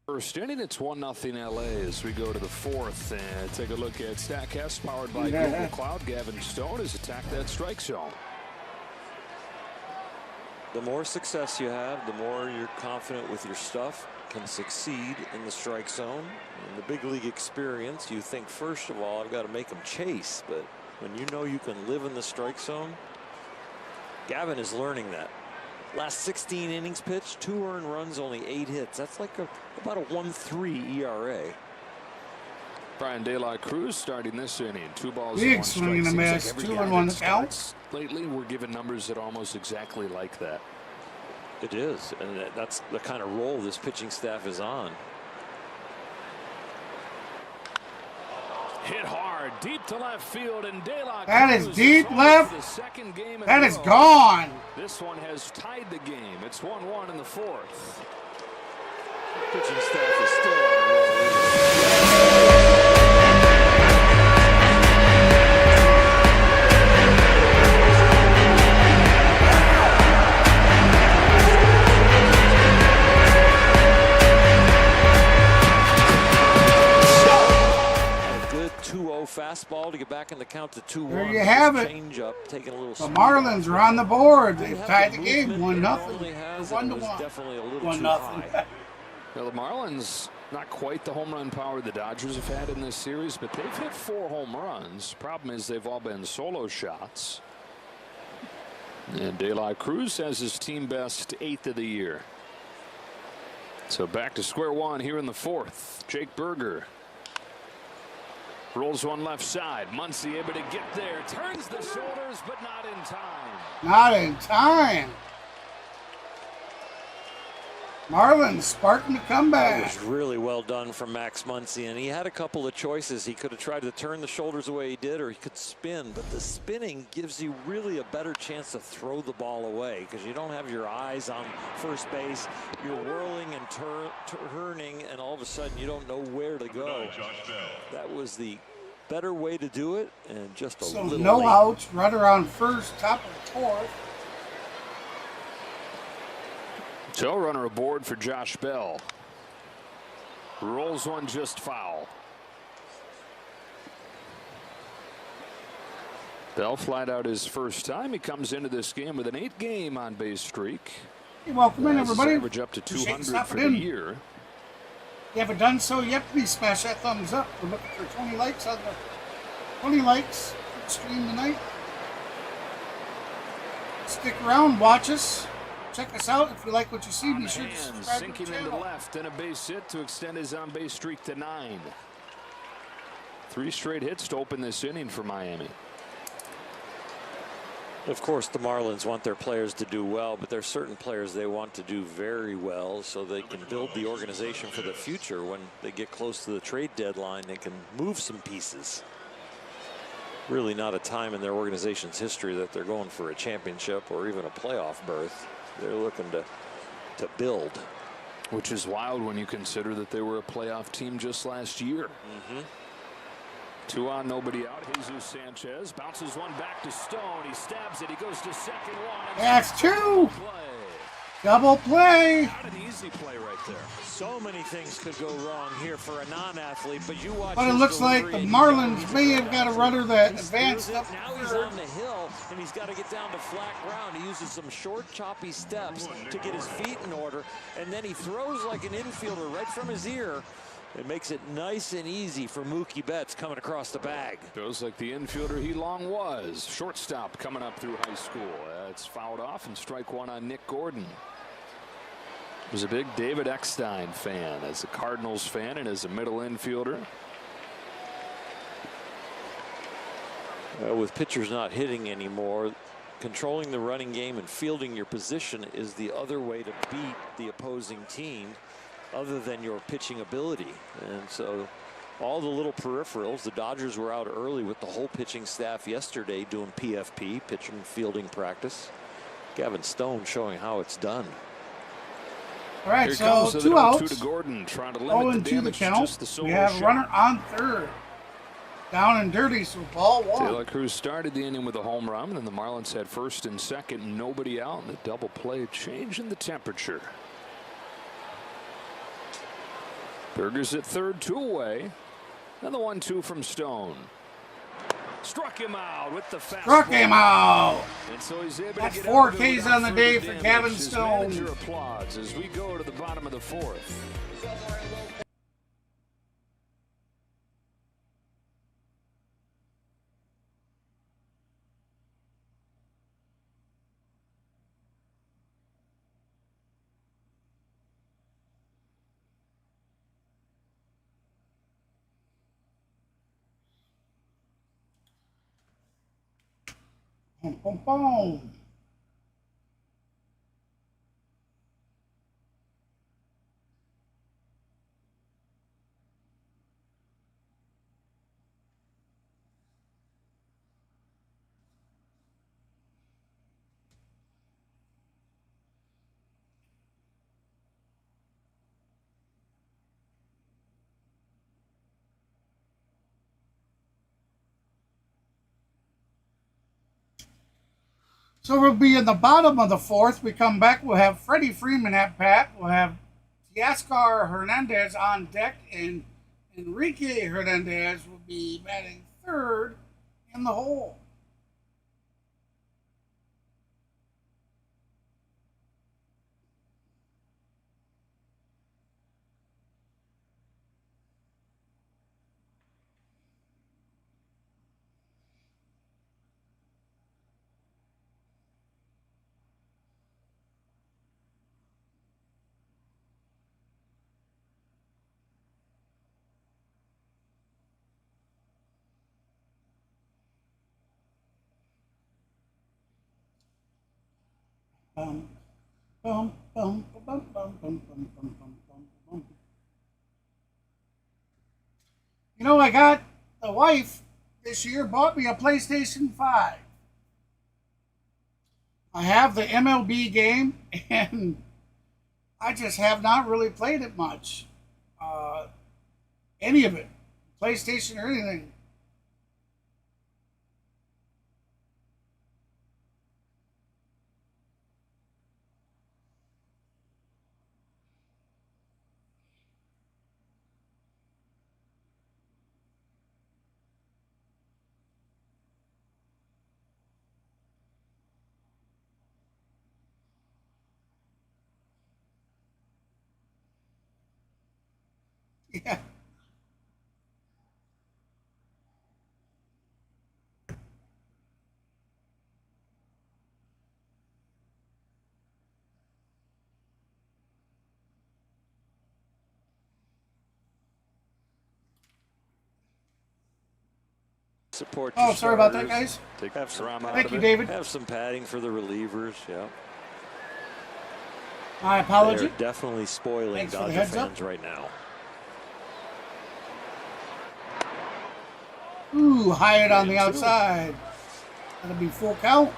First inning, it's 1-0 LA as we go to the fourth and take a look at StatCast powered by Google Cloud. Gavin Stone has attacked that strike zone. The more success you have, the more you're confident with your stuff, can succeed in the strike zone. In the big league experience, you think, first of all, I've got to make them chase. But when you know you can live in the strike zone, Gavin is learning that. Last 16 innings pitched, 2 earned runs, only 8 hits. That's like about a 1.3 ERA. Brian De La Cruz starting this inning. 2 balls Big and 1 strike. swing and a Seems miss. like every 2 guy and 1 that count. starts lately, we're given numbers that are almost exactly like that. It is, and that's the kind of role this pitching staff is on. Hit hard, deep to left field, and De La Cruz. That is deep home left. for the second game in That a is row. gone. This one has tied the game. It's 1-1 in the fourth. Pitching staff is still on a roll. Fastball to get back in the count to 2-1. There you have it. Change up, taking a little. The Marlins are on the board. They have tied the the game, movement 1-0. it has, 1 and to it was 1. definitely a little 1 too nothing. high. Well, the Marlins, not quite the home run power the Dodgers have had in this series, but they've hit 4 home runs. Problem is they've all been solo shots. And De La Cruz has his team best 8th of the year. So back to square one here in the fourth. Jake Berger rolls one left side. Muncy able to get there. Turns the shoulders, but not in time. Not in time. Marlins sparking the That comeback. was really well done from Max Muncy, and he had a couple of choices. He could have tried to turn the shoulders the way he did, or he could spin, but the spinning gives you really a better chance to throw the ball away because you don't have your eyes on first base. You're whirling and turning, and all of a sudden you don't know where to go. That was the better way to do it, and just a So little no late. outs, runner on first, top of the fourth. So runner aboard for Josh Bell. Rolls one just foul. Bell flied out his first time. He comes into this game with an 8-game on-base streak. Hey, welcome in, Has his everybody. average up to Appreciate 200 stopping for the in. year. If you haven't done so yet, please smash that thumbs up. We're looking for 20 likes on the 20 likes for the stream tonight. Stick around, watch us, check us out. If you like what you see, be sure to Hands subscribe to sinking the into channel. left and a base hit to extend his on-base streak to 9. 3 straight hits to open this inning for Miami. Of course, the Marlins want their players to do well, but there's certain players they want to do very well so they can build the organization for the future. When they get close to the trade deadline, they can move some pieces. Really not a time in their organization's history that they're going for a championship or even a playoff berth. They're looking to build. Which is wild when you consider that they were a playoff team just last year. 2 on, nobody out. Jesus Sanchez bounces one back to Stone. He stabs it. He goes to second one. That's 2. Play. Double play. Not an easy play right there. So many things could go wrong here for a non-athlete, but you watch. But it his looks like the delivery and Marlins may have got a runner that he steers advanced it. up Now he's third. on the hill, and he's got to get down to flat ground. He uses some short, choppy steps to get his feet in order, and then he throws like an infielder right from his ear. It makes it nice and easy for Mookie Betts coming across the bag. Goes like the infielder he long was. Shortstop coming up through high school. It's fouled off and strike one on Nick Gordon. Was a big David Eckstein fan as a Cardinals fan and as a middle infielder. With pitchers not hitting anymore, controlling the running game and fielding your position is the other way to beat the opposing team other than your pitching ability. And so all the little peripherals, the Dodgers were out early with the whole pitching staff yesterday doing PFP, pitching fielding practice. Gavin Stone showing how it's done. All right, Here so comes the 2 0-2 outs. to Gordon, trying to 0 limit and the 2 the damage to count. just the solo We have a shot. runner on third. Down and dirty, so ball one. De La Cruz started the inning with a home run, and the Marlins had first and second, nobody out, and the double play changing the temperature. Burgers at third, 2 away, and the 1-2 from Stone. Struck him out with the fastball. Struck him out. And so he's able That's to get 4 out of it Ks on the without day further for damage. Gavin His Stone. manager applauds as we go to the bottom of the 4th. Boom, boom, boom. So we'll be in the bottom of the 4th. We come back. We'll have Freddie Freeman at bat. We'll have Teoscar Hernandez on deck, and Enrique Hernandez will be batting third in the hole. Bum, bum, bum, bum, bum, bum, bum, bum, bum, bum. You know, I got the wife this year bought me a PlayStation 5. I have the MLB game, and I just have not really played it much. Any of it, PlayStation or anything. Yeah. Support Oh, your sorry about that, starters. guys. Take Have some drama out Thank of you, it. David. Have some padding for the relievers. Yeah. My apology. They're definitely spoiling Thanks for the Dodger heads up. fans right now. Ooh, Hyatt on the 3-2. outside. That'll be full count.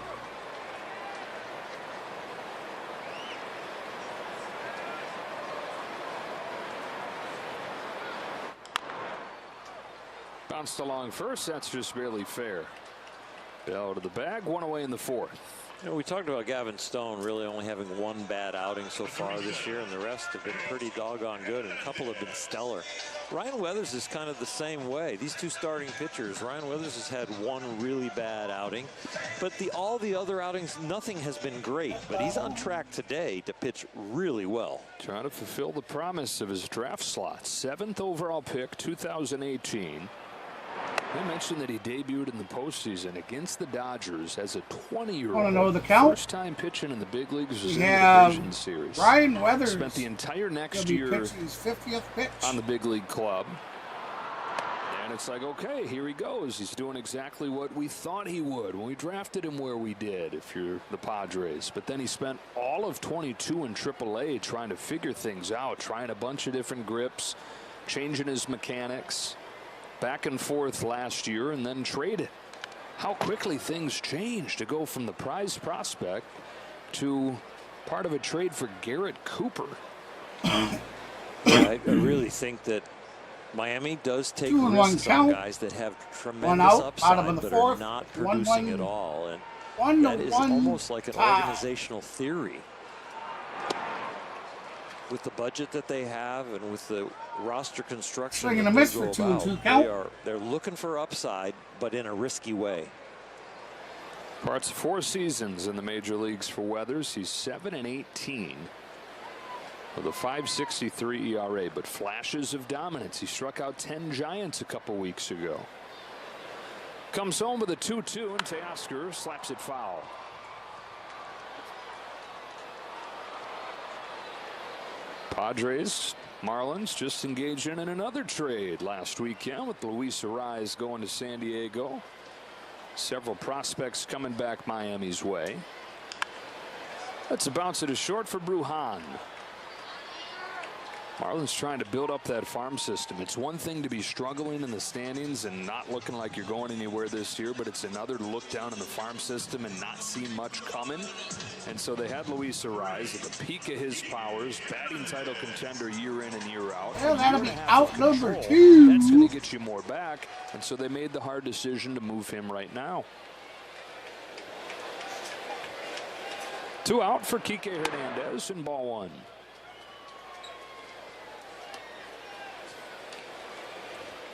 Bounced along first. That's just barely fair. Bell to the bag. 1 away in the 4th. You know, we talked about Gavin Stone really only having 1 bad outing so far this year, and the rest have been pretty doggone good, and a couple have been stellar. Ryan Weathers is kind of the same way. These 2 starting pitchers, Ryan Weathers has had 1 really bad outing, but all the other outings, nothing has been great, but he's on track today to pitch really well. Trying to fulfill the promise of his draft slot. 7th overall pick, 2018. I mentioned that he debuted in the postseason against the Dodgers as a 20-year-old. Want to know the count? First time pitching in the big leagues was We in the have division series. Ryan Weathers. Spent the entire next He'll be year pitching his 50th pitch. on the big league club. And it's like, okay, here he goes. He's doing exactly what we thought he would when we drafted him where we did, if you're the Padres. But then he spent all of 22 in AAA trying to figure things out, trying a bunch of different grips, changing his mechanics. Back and forth last year and then traded. How quickly things change to go from the prize prospect to part of a trade for Garrett Cooper. I really think that Miami does take 2-1 risks on count. guys that have 1 tremendous out, upside bottom of the but fourth. are not 1-1. producing at all. And 1-1 that is almost like an tie. organizational theory. With the budget that they have and with the roster construction, Swing and that a they miss go for 2 and about, 2 count. they're looking for upside, but in a risky way. Parts of 4 seasons in the major leagues for Weathers. He's 7-18 with a 5.63 ERA, but flashes of dominance. He struck out 10 Giants a couple weeks ago. Comes home with a 2-2, and Teoscar slaps it foul. Padres, Marlins just engaged in another trade last weekend with Luis Arraez going to San Diego. Several prospects coming back Miami's way. That's a bounce. It is short for Brujan. Marlins trying to build up that farm system. It's one thing to be struggling in the standings and not looking like you're going anywhere this year, but it's another to look down in the farm system and not see much coming. And so they had Luis Arraez at the peak of his powers, batting title contender year in and year out. Well, that'll be out number Control. 2. That's going to get you more back. And so they made the hard decision to move him right now. 2 out for Kike Hernandez in ball 1.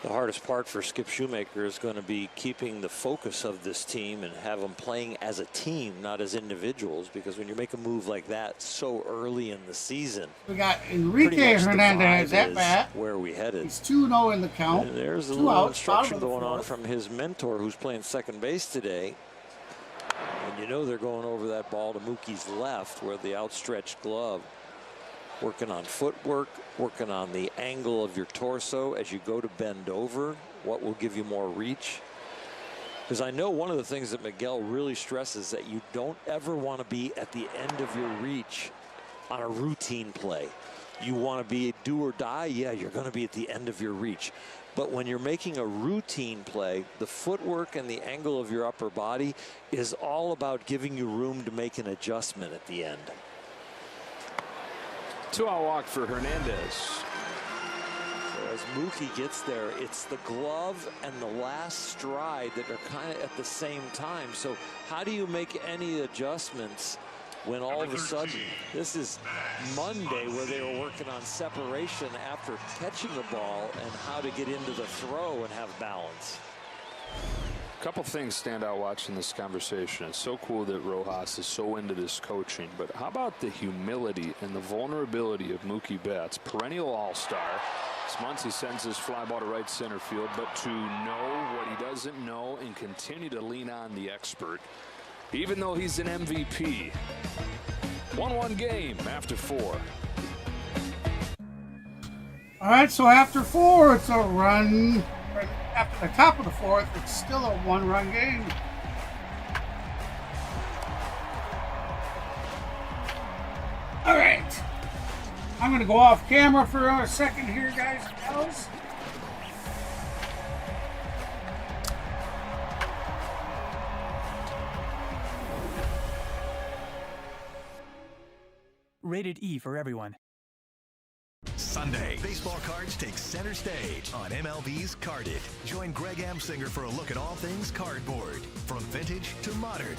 The hardest part for Skip Shoemaker is going to be keeping the focus of this team and have them playing as a team, not as individuals, because when you make a move like that so early in the season, We got Enrique Hernandez at bat. where are we headed? He's 2-0 in the count. And there's a 2 little outs, instruction bottom of the going on fourth. from his mentor, who's playing second base today. And you know they're going over that ball to Mookie's left, where the outstretched glove. Working on footwork, working on the angle of your torso as you go to bend over. What will give you more reach? Because I know one of the things that Miguel really stresses that you don't ever want to be at the end of your reach on a routine play. You want to be a do or die. Yeah, you're going to be at the end of your reach. But when you're making a routine play, the footwork and the angle of your upper body is all about giving you room to make an adjustment at the end. 2-out walk for Hernandez. So as Mookie gets there, it's the glove and the last stride that are kind of at the same time. So how do you make any adjustments when all of a sudden, this is Monday where they were working on separation after catching the ball and how to get into the throw and have balance? A couple things stand out watching this conversation. It's so cool that Rojas is so into this coaching, but how about the humility and the vulnerability of Mookie Betts, perennial all-star. This month he sends his fly ball to right center field, but to know what he doesn't know and continue to lean on the expert, even though he's an MVP. 1-1 game after 4. All right, so after 4, it's a run. After the top of the 4th, it's still a 1-run game. All right. I'm going to go off camera for a second here, guys and gals. Rated E for everyone. Sunday, baseball cards take center stage on MLB's Carded. Join Greg Amsinger for a look at all things cardboard. From vintage to modern,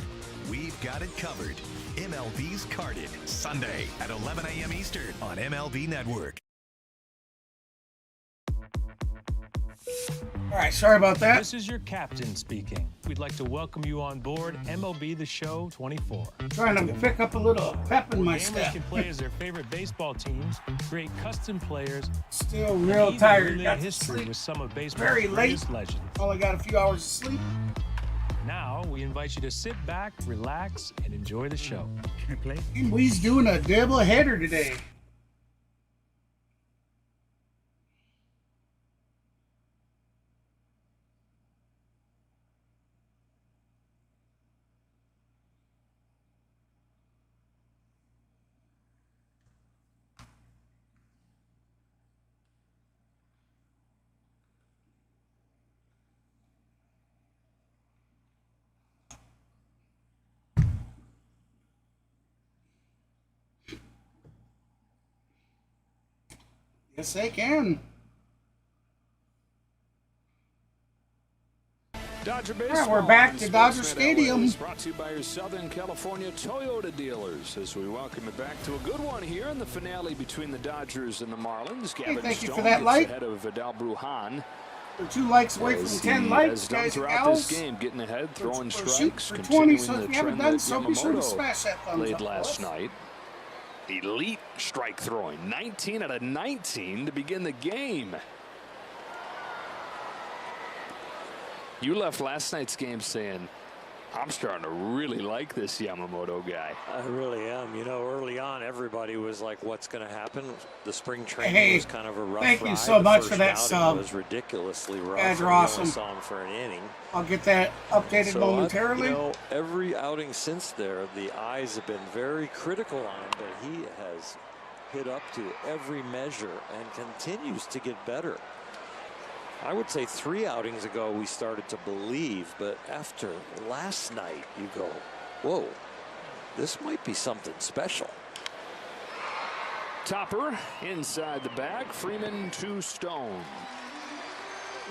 we've got it covered. MLB's Carded, Sunday at 11 a.m. Eastern on MLB Network. All right, sorry about that. This is your captain speaking. We'd like to welcome you on board MLB The Show 24. Trying to pick up a little pep in my Gamers step. can play as their favorite baseball teams, create custom players, Still and real even tired. relive Got to history sleep with some of baseball's very late. greatest legends. Only got a few hours of sleep. Now, we invite you to sit back, relax, and enjoy the show. Can I play? And we's doing a double header today. Yes, they can. Dodger right, Baseball we're back on to Dodger Sportsnet Stadium. LA is brought to you by your Southern California Toyota dealers as we welcome you back to a good one here in the finale between the Dodgers and the Marlins. Gavin thank you Stone for that gets like. ahead of Vidal Brujan. We're 2 likes away from As 10 he likes, has done guys and throughout gals. this game, getting ahead, throwing We're strikes, shooting for 20, continuing so if the you haven't trend done that so, be sure to Yamamoto smash that thumbs laid up. last night. Elite strike throwing, 19 out of 19 to begin the game. You left last night's game saying, I'm starting to really like this Yamamoto guy. I really am. You know, early on, everybody was like, what's going to happen? The spring training was kind of a rough thank ride. you so The much first for that outing sub. was ridiculoly rough. Guys are and we awesome. only saw him for an inning. I'll get that updated momentarily. You know, every outing since there, the eyes have been very critical on him, but he has hit up to every measure and continues to get better. I would say 3 outings ago we started to believe, but after last night you go, whoa, this might be something special. Topper inside the bag, Freeman to Stone.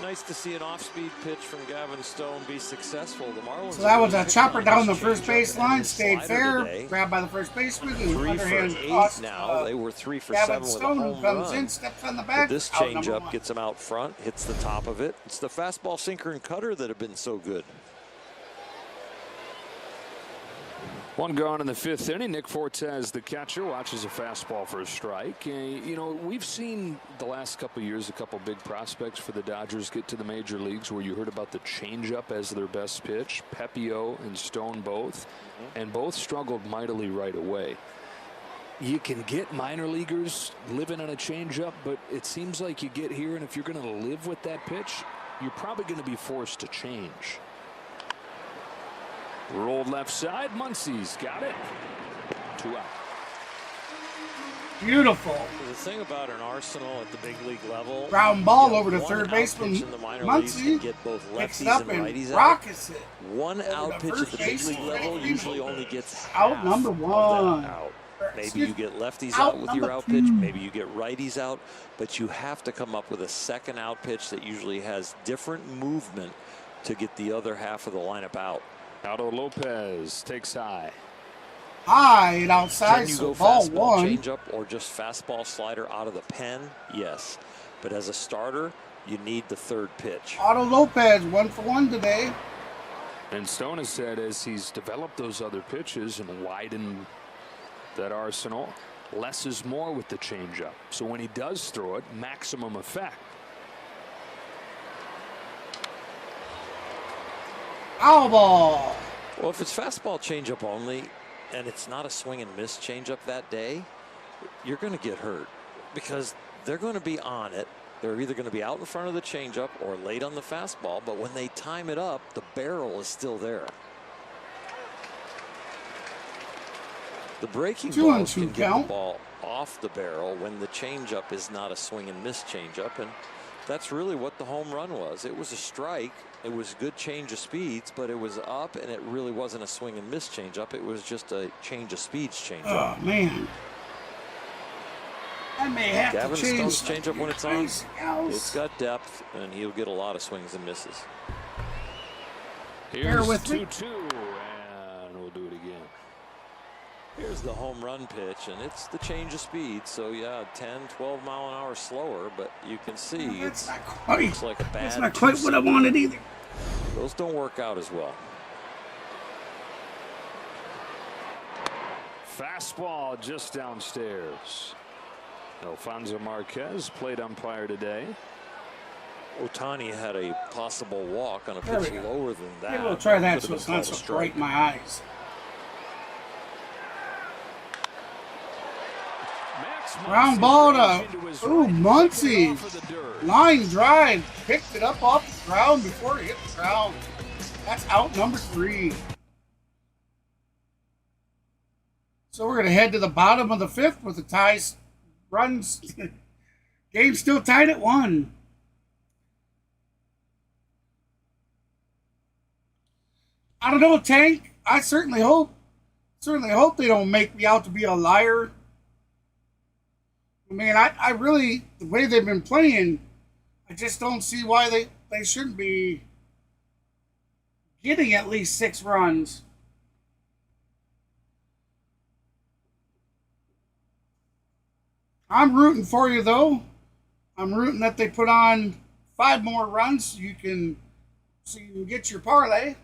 Nice to see an off-speed pitch from Gavin Stone be successful. The Marlins. So that was a chopper down the first base line, stayed fair, grabbed by the first baseman, and 3 for underhand 8 tossed. now. They were 3 for Gavin 7 with a Stone, who home comes run. in, steps on the But back. this out number changeup 1. gets him out front, hits the top of it. It's the fastball, sinker, and cutter that have been so good. 1 gone in the 5th inning. Nick Fortes, the catcher, watches a fastball for a strike. You know, we've seen the last couple of years a couple big prospects for the Dodgers get to the major leagues where you heard about the changeup as their best pitch. Pepio and Stone both, and both struggled mightily right away. You can get minor leaguers living on a changeup, but it seems like you get here, and if you're going to live with that pitch, you're probably going to be forced to change. Rolled left side. Muncie's got it. 2 out. Beautiful. The thing about an arsenal at the big league level, Ground ball over to one third out baseman. pitch in the minor leagues can Muncie get both picks lefties it up and and righties out. rockets it. 1 over out to pitch at first the big base. league level usually only gets Out half number of that 1. out. Maybe Excuse you get lefties out out with your number out 2. pitch. Maybe you get righties out. But you have to come up with a second out pitch that usually has different movement to get the other half of the lineup out. Aldo Lopez takes high. High and outside, Can you so go ball fastball 1. changeup or just fastball slider out of the pen? Yes. But as a starter, you need the third pitch. Otto Lopez 1 for 1 today. And Stone has said as he's developed those other pitches and widened that arsenal, less is more with the changeup. So when he does throw it, maximum effect. Foul ball. Well, if it's fastball changeup only and it's not a swing and miss changeup that day, you're going to get hurt because they're going to be on it. They're either going to be out in front of the changeup or late on the fastball. But when they time it up, the barrel is still there. The breaking 2 balls and 2 can get count. the ball off the barrel when the changeup is not a swing and miss changeup, and that's really what the home run was. It was a strike. It was a good change of speeds, but it was up, and it really wasn't a swing and miss changeup. It was just a change of speeds changeup. Oh man, I may have Gavin to change Stone's changeup when it's on, something it's got depth, and he'll get a lot of swings and misses. Bear Here's with me. 2-2, and we'll do it again. Here's the home run pitch, and it's the change of speed. So yeah, 10, 12 mile an hour slower, but you can see That's it's not quite. looks like a bad. That's not quite what I wanted either. Those don't work out as well. Fastball just downstairs. Alfonso Marquez, plate umpire today. Ohtani had a possible walk on a There we pitch go. lower than that. Maybe we'll try that Could so have it's been not called a so bright strike. in my eyes. Ground ball to Muncie. Line drive, picked it up off the ground before it hit the ground. That's out number 3. So we're gonna head to the bottom of the 5th with the ties runs. Game still tied at 1. I don't know, Tank. I certainly hope they don't make me out to be a liar. I mean, I really, the way they've been playing, I just don't see why they shouldn't be getting at least 6 runs. I'm rooting for you, though. I'm rooting that they put on 5 more runs so you can get your parlay.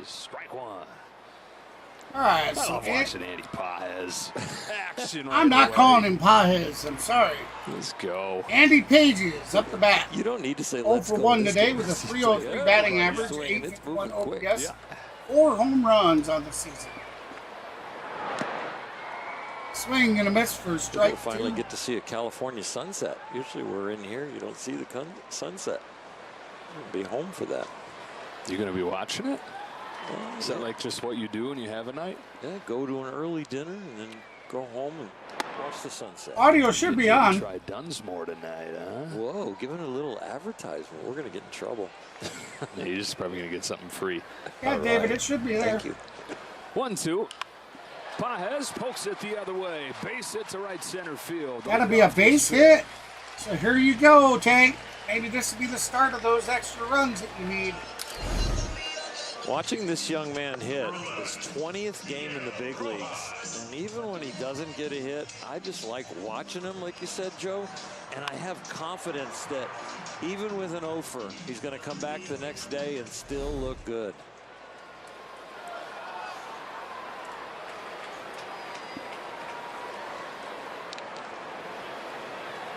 Strike one. All right, I so love watching Andy Pages. Action. I'm not calling him Pages. I'm sorry. Let's go. Andy Pages up the bat. You don't need to say 0 let's for go 1 this today game. with a This is 303 straight. batting Everybody's average, swinging. It's 851 moving quick. OPS, Yeah. 4 home runs on the season. Swing and a miss for We'll strike finally 2. get to see a California sunset. Usually we're in here, you don't see the sunset. We'll be home for that. You going to be watching it? Is that like just what you do when you have a night? Yeah, go to an early dinner and then go home and watch the sunset. Audio should be on. Try Dunsmore tonight, huh? Whoa, giving a little advertisement. We're going to get in trouble. Yeah, you're just probably going to get something free. Yeah, David, it should be there. Thank you. 1-2. Pages pokes it the other way. Base hit to right center field. Got to be a base hit. So here you go, Tank. Maybe this will be the start of those extra runs that you need. Watching this young man hit his 20th game in the big leagues, and even when he doesn't get a hit, I just like watching him, like you said, Joe, and I have confidence that even with an offer, he's going to come back the next day and still look good.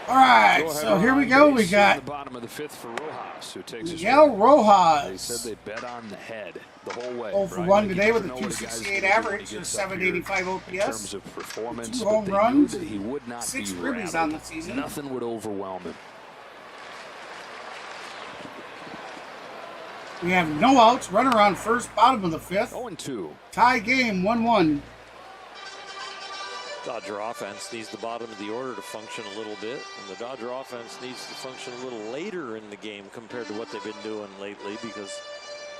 All right, so here we go. We got the bottom of the 5th for Rojas, who takes Miguel Rojas. They said they bet on the head the whole way. 0 for 1 today with a 268 average, a 785 OPS. In terms of performance, 2 but home they runs, knew that he would not 6 be ribbies rattled. on the season. Nothing would overwhelm him. We have no outs, runner on first, bottom of the 5th. 0-2. Tie game, 1-1. Dodger offense needs the bottom of the order to function a little bit, and the Dodger offense needs to function a little later in the game compared to what they've been doing lately, because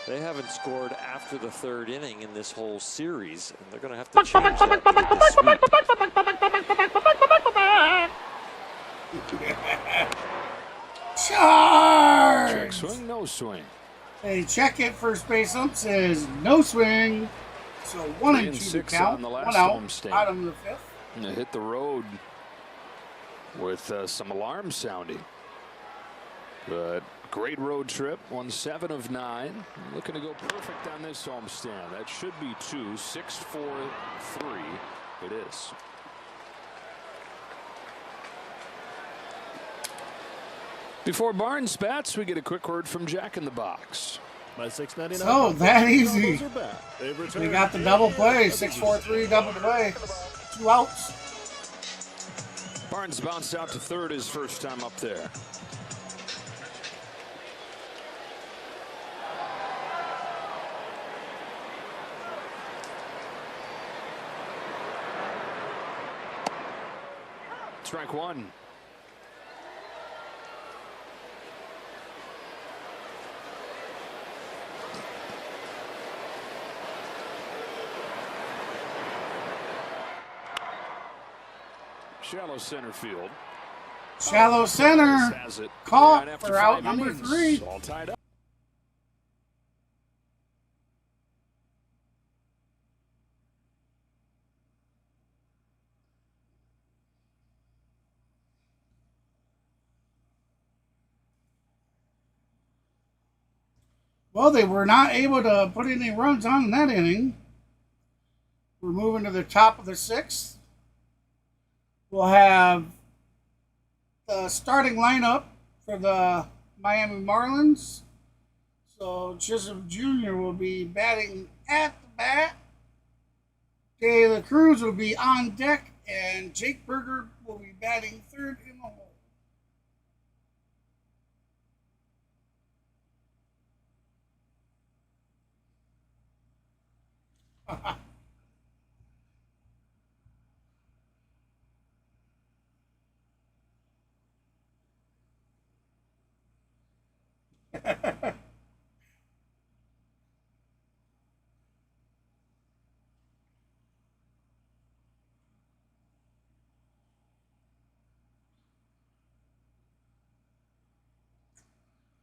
they haven't scored after the 3rd inning in this whole series, and they're going to have to change that to get the sweep. Charge! Check swing, no swing. A check at first base ump says no swing. So 1-2 to 6 count. on the 1 last out, homestand. bottom of the 5th. And they hit the road with some alarms sounding. But great road trip. Won 7 of 9. Looking to go perfect on this homestand. That should be 2. 6-4-3. It is. Before Barnes bats, we get a quick word from Jack in the Box. So that easy. We got the double play. 6-4-3 double play. 2 outs. Barnes bounced out to third his first time up there. Strike 1. Shallow center field. Shallow center. Has it. Caught After for out 5 number innings, 3. All tied up. Well, they were not able to put any runs on in that inning. We're moving to the top of the 6th. We'll have the starting lineup for the Miami Marlins. So Chisholm Jr. will be batting at the bat. De La Cruz will be on deck, and Jake Berger will be batting third in the hole.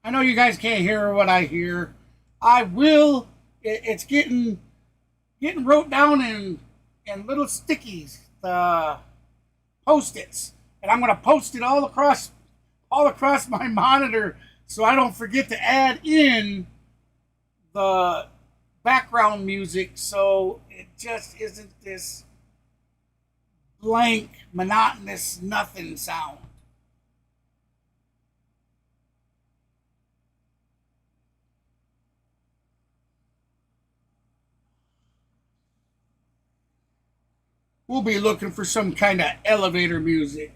I know you guys can't hear what I hear. I will. It's getting wrote down in little stickies, the Post-its, and I'm gonna post it all across my monitor so I don't forget to add in the background music, so it just isn't this blank, monotonous nothing sound. We'll be looking for some kind of elevator music.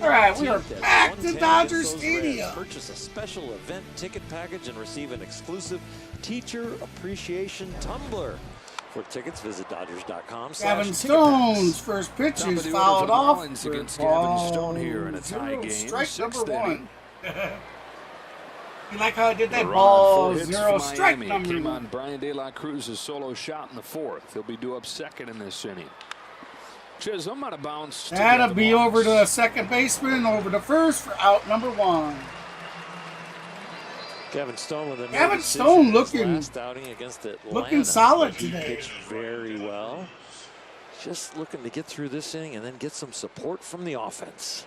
All right, we are back to Dodger Stadium. Purchase a special event ticket package and receive an exclusive teacher appreciation tumbler. For tickets, visit Dodgers.com. Gavin Stone's first pitch is fouled off Against Gavin Stone here in a tie game. Strike number 1. inning. You like how I did that? The Ball, run on 4 hits 0, for strike Miami. number Came 1. on Brian De La Cruz's solo shot in the 4th. He'll be due up second in this inning. Chisholm on a bounce. That'll be over to the second baseman, over to first for out number 1. Gavin Stone with a Gavin Stone looking last outing against Atlanta. looking solid He today. pitched very well. Just looking to get through this inning and then get some support from the offense.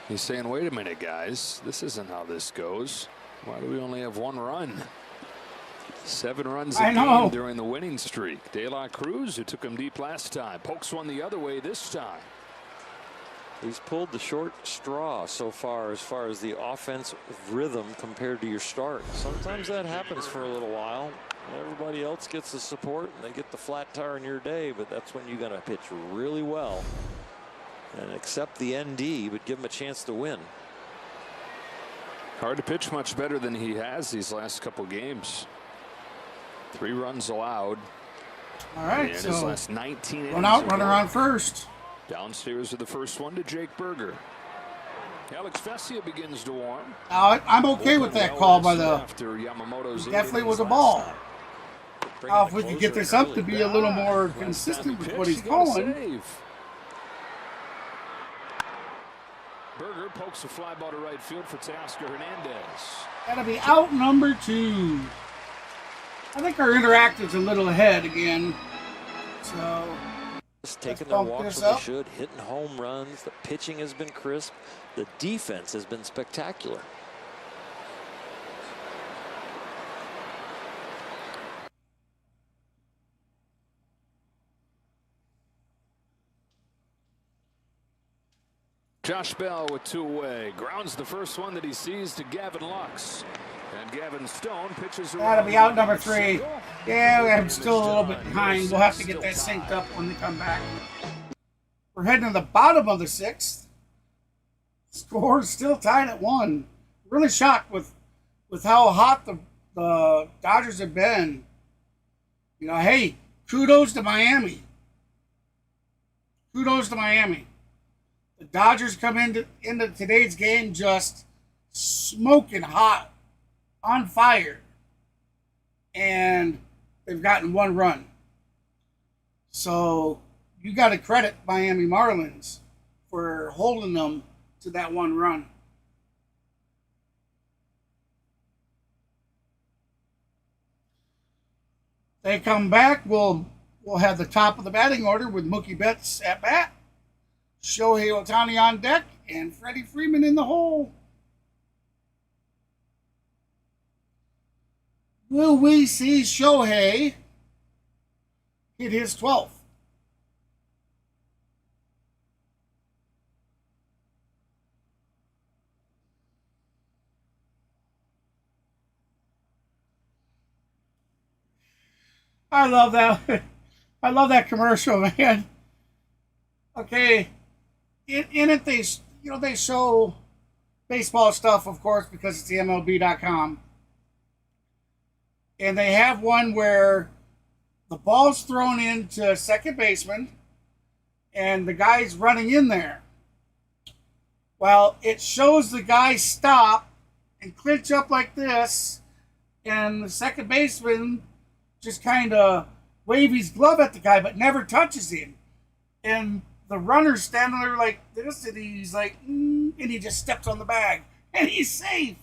He's saying, wait a minute, guys. This isn't how this goes. Why do we only have 1 run? 7 runs a game during the winning streak. De La Cruz, who took him deep last time, pokes one the other way this time. He's pulled the short straw so far as the offense rhythm compared to your start. Sometimes that happens for a little while. Everybody else gets the support and they get the flat tire in your day, but that's when you're going to pitch really well and accept the ND, but give him a chance to win. Hard to pitch much better than he has these last couple games. 3 runs allowed. All right, and so his last 19 innings. Run out, runner on first. Downstairs with the first one to Jake Berger. Alex Vesia begins to warm. Now, I'm okay with that call by the. After Yamamoto's Definitely was a ball. Now, if we could get this up to be a little more consistent with what he's calling. Berger pokes a fly ball to right field for Teoscar Hernandez. That'll be out number 2. I think our interactive's a little ahead again. So Just taking their walks when they should, hitting home runs. The pitching has been crisp. The defense has been spectacular. Josh Bell with 2 away. Grounds the first one that he sees to Gavin Lux. And Gavin Stone pitches. That'll be out number 3. Yeah, I'm still a little bit behind. We'll have to get that synced up when they come back. We're heading to the bottom of the 6th. Score's still tied at 1. Really shocked with how hot the Dodgers have been. You know, hey, kudos to Miami. Kudos to Miami. The Dodgers come into today's game just smoking hot, on fire, and they've gotten 1 run. So you got to credit Miami Marlins for holding them to that one run. They come back, we'll have the top of the batting order with Mookie Betts at bat, Shohei Ohtani on deck, and Freddie Freeman in the hole. Will we see Shohei hit his 12th? I love that. I love that commercial, man. Okay, in it they show baseball stuff, of course, because it's the MLB.com, and they have one where the ball's thrown into second baseman, and the guy's running in there. Well, it shows the guy stop and clinch up like this, and the second baseman just kind of wave his glove at the guy, but never touches him. And the runner's standing there like this, and he's like, and he just steps on the bag, and he's safe.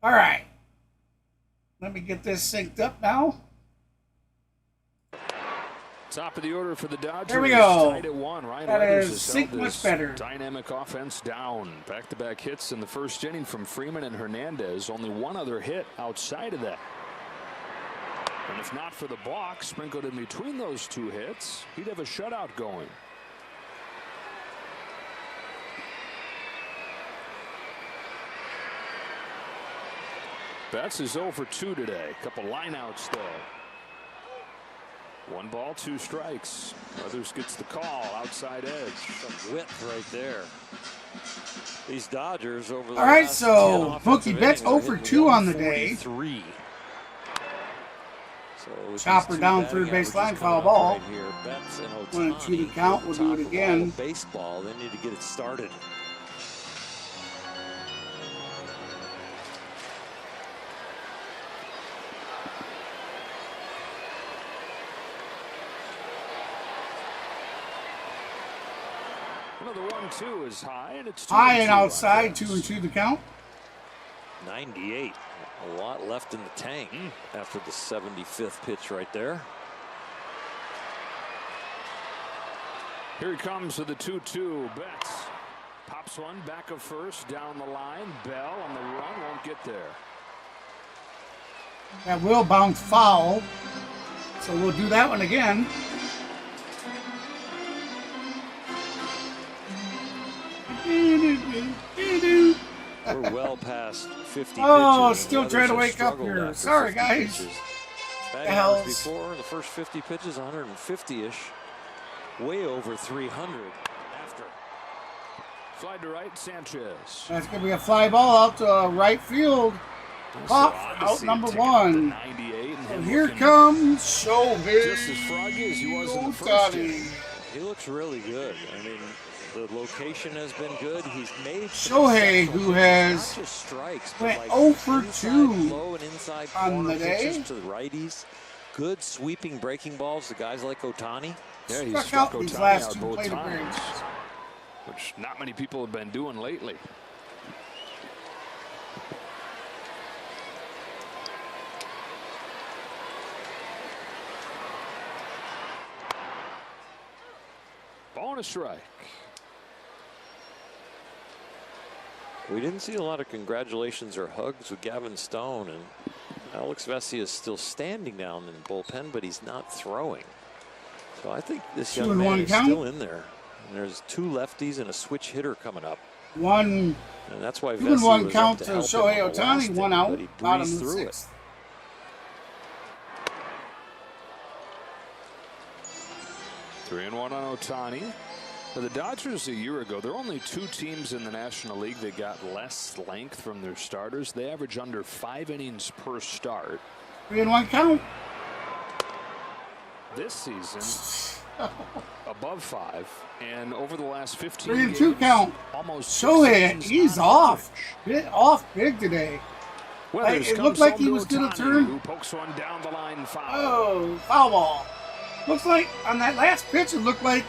All right. Let me get this synced up now. Top of the order for the Dodgers. There we go. Tied at 1. Ryan That Weathers is has held synced much this better. Dynamic offense down. Back-to-back hits in the first inning from Freeman and Hernandez. Only one other hit outside of that. And if not for the balk sprinkled in between those two hits, he'd have a shutout going. Betts is 0 for 2 today. A couple lineouts though. 1 ball, 2 strikes. Weathers gets the call, outside edge. Some width right there. These Dodgers over the All right, last so 10 Mookie Betts offensive 0 for innings, 2 on the day. 143. So with Chopper these two down batting third base averages line, coming foul up ball. right here, Betts and When it's Ohtani to the count, at we'll the do top it of again. all of baseball, they need to get it started. Another 1-2 is high, and it's 2-2 High and on outside, Betts. 2-2 the count. 98. A lot left in the tank after the 75th pitch right there. Here he comes with the 2-2. Betts pops one back of first, down the line. Bell on the run, won't get there. That will bounce foul. So we'll do that one again. We're well past 50 Oh, pitches. still The trying to others have wake up struggled here. after Sorry, 50 guys. pitches. The Batting hells. average before the first 50 pitches, 150-ish. Way over 300 after. Slide to right, Sanchez. That's going to be a fly ball out to right field. Pop out number 1. 98, and And him here looking comes Shohei just as froggy as he was in the first inning. Ohtani. He looks really good. I mean, the location has been good. He's made some Shohei, exceptional who pitches, has not just strikes, but went like 0 for inside 2 low and inside on corner the day. pitches to the righties. Good sweeping breaking balls to guys like Ohtani. Yeah, he Struck struck out these Ohtani last out 2 both plate times, appearances. which not many people have been doing lately. Ball and a strike. We didn't see a lot of congratulations or hugs with Gavin Stone, and Alex Vesia is still standing down in the bullpen, but he's not throwing. So I think this 2 young and man 1 is count. still in there. And there's 2 lefties and a switch hitter coming up. 1 And that's why 2 Vesia and 1 was count up to to help Shohei him on the last Ohtani. 1 inning, out. but he Bottom of breezed the through it. 6th. Three and 1 on Ohtani. Now, the Dodgers a year ago, there are only 2 teams in the National League that got less length from their starters. They average under 5 innings per start. 3 and 1 count. This season, above 5, and over the last 15 3 and 2 games, count. almost 6 Shohei, innings he's on off. average. Bit off big today. Weathers It comes looked like home he to was gonna Ohtani, turn. who pokes one down the line foul. Oh, foul ball. Looks like on that last pitch, it looked like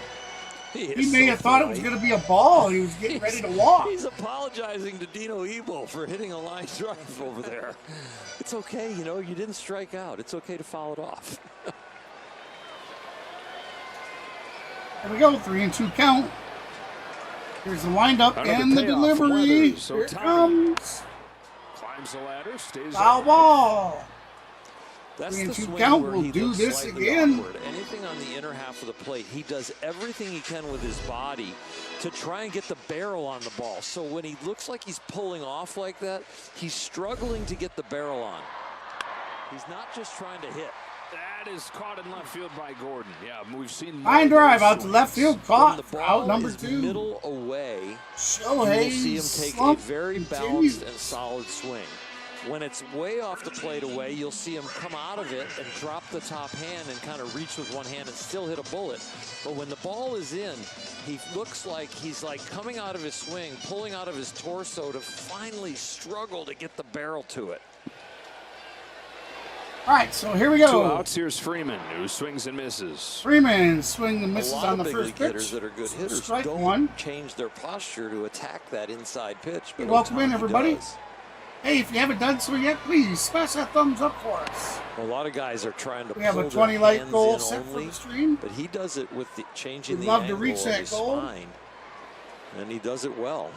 he may have thought it was going to be a ball. He was getting ready to walk. He's apologizing to Dino Ebel for hitting a line drive over there. It's okay, you know, you didn't strike out. It's okay to foul it off. There we go, 3-2 count. Here's the windup and the delivery. Here it comes. Climbs the ladder, stays Foul ball. That's the 3-2 swing count. where We'll he do looks this slightly again. awkward. Anything on the inner half of the plate, he does everything he can with his body to try and get the barrel on the ball. So when he looks like he's pulling off like that, he's struggling to get the barrel on. He's not just trying to hit. That is caught in left field by Gordon. Yeah, we've seen Line drive out to left field, When caught the for ball out number is 2. middle away, you will Shohei's see him take a slump very continues. balanced and solid swing. When it's way off the plate away, you'll see him come out of it and drop the top hand and kind of reach with one hand and still hit a bullet. But when the ball is in, he looks like he's like coming out of his swing, pulling out of his torso to finally struggle to get the barrel to it. All right, so here we go. 2 outs. Here's Freeman, who swings and misses. Freeman swing and A misses lot on of the big first league pitch. hitters that are good hitters Strike don't one. change their posture to attack that inside pitch. But Welcome in, Ohtani everybody. does. Hey, if you haven't done so yet, please smash that thumbs up for us. A lot of guys are trying to We have pull a their 20 light hands goal in set for only, the stream. but he does it with the changing We'd the love to angle reach of that his goal. spine, and he does it well.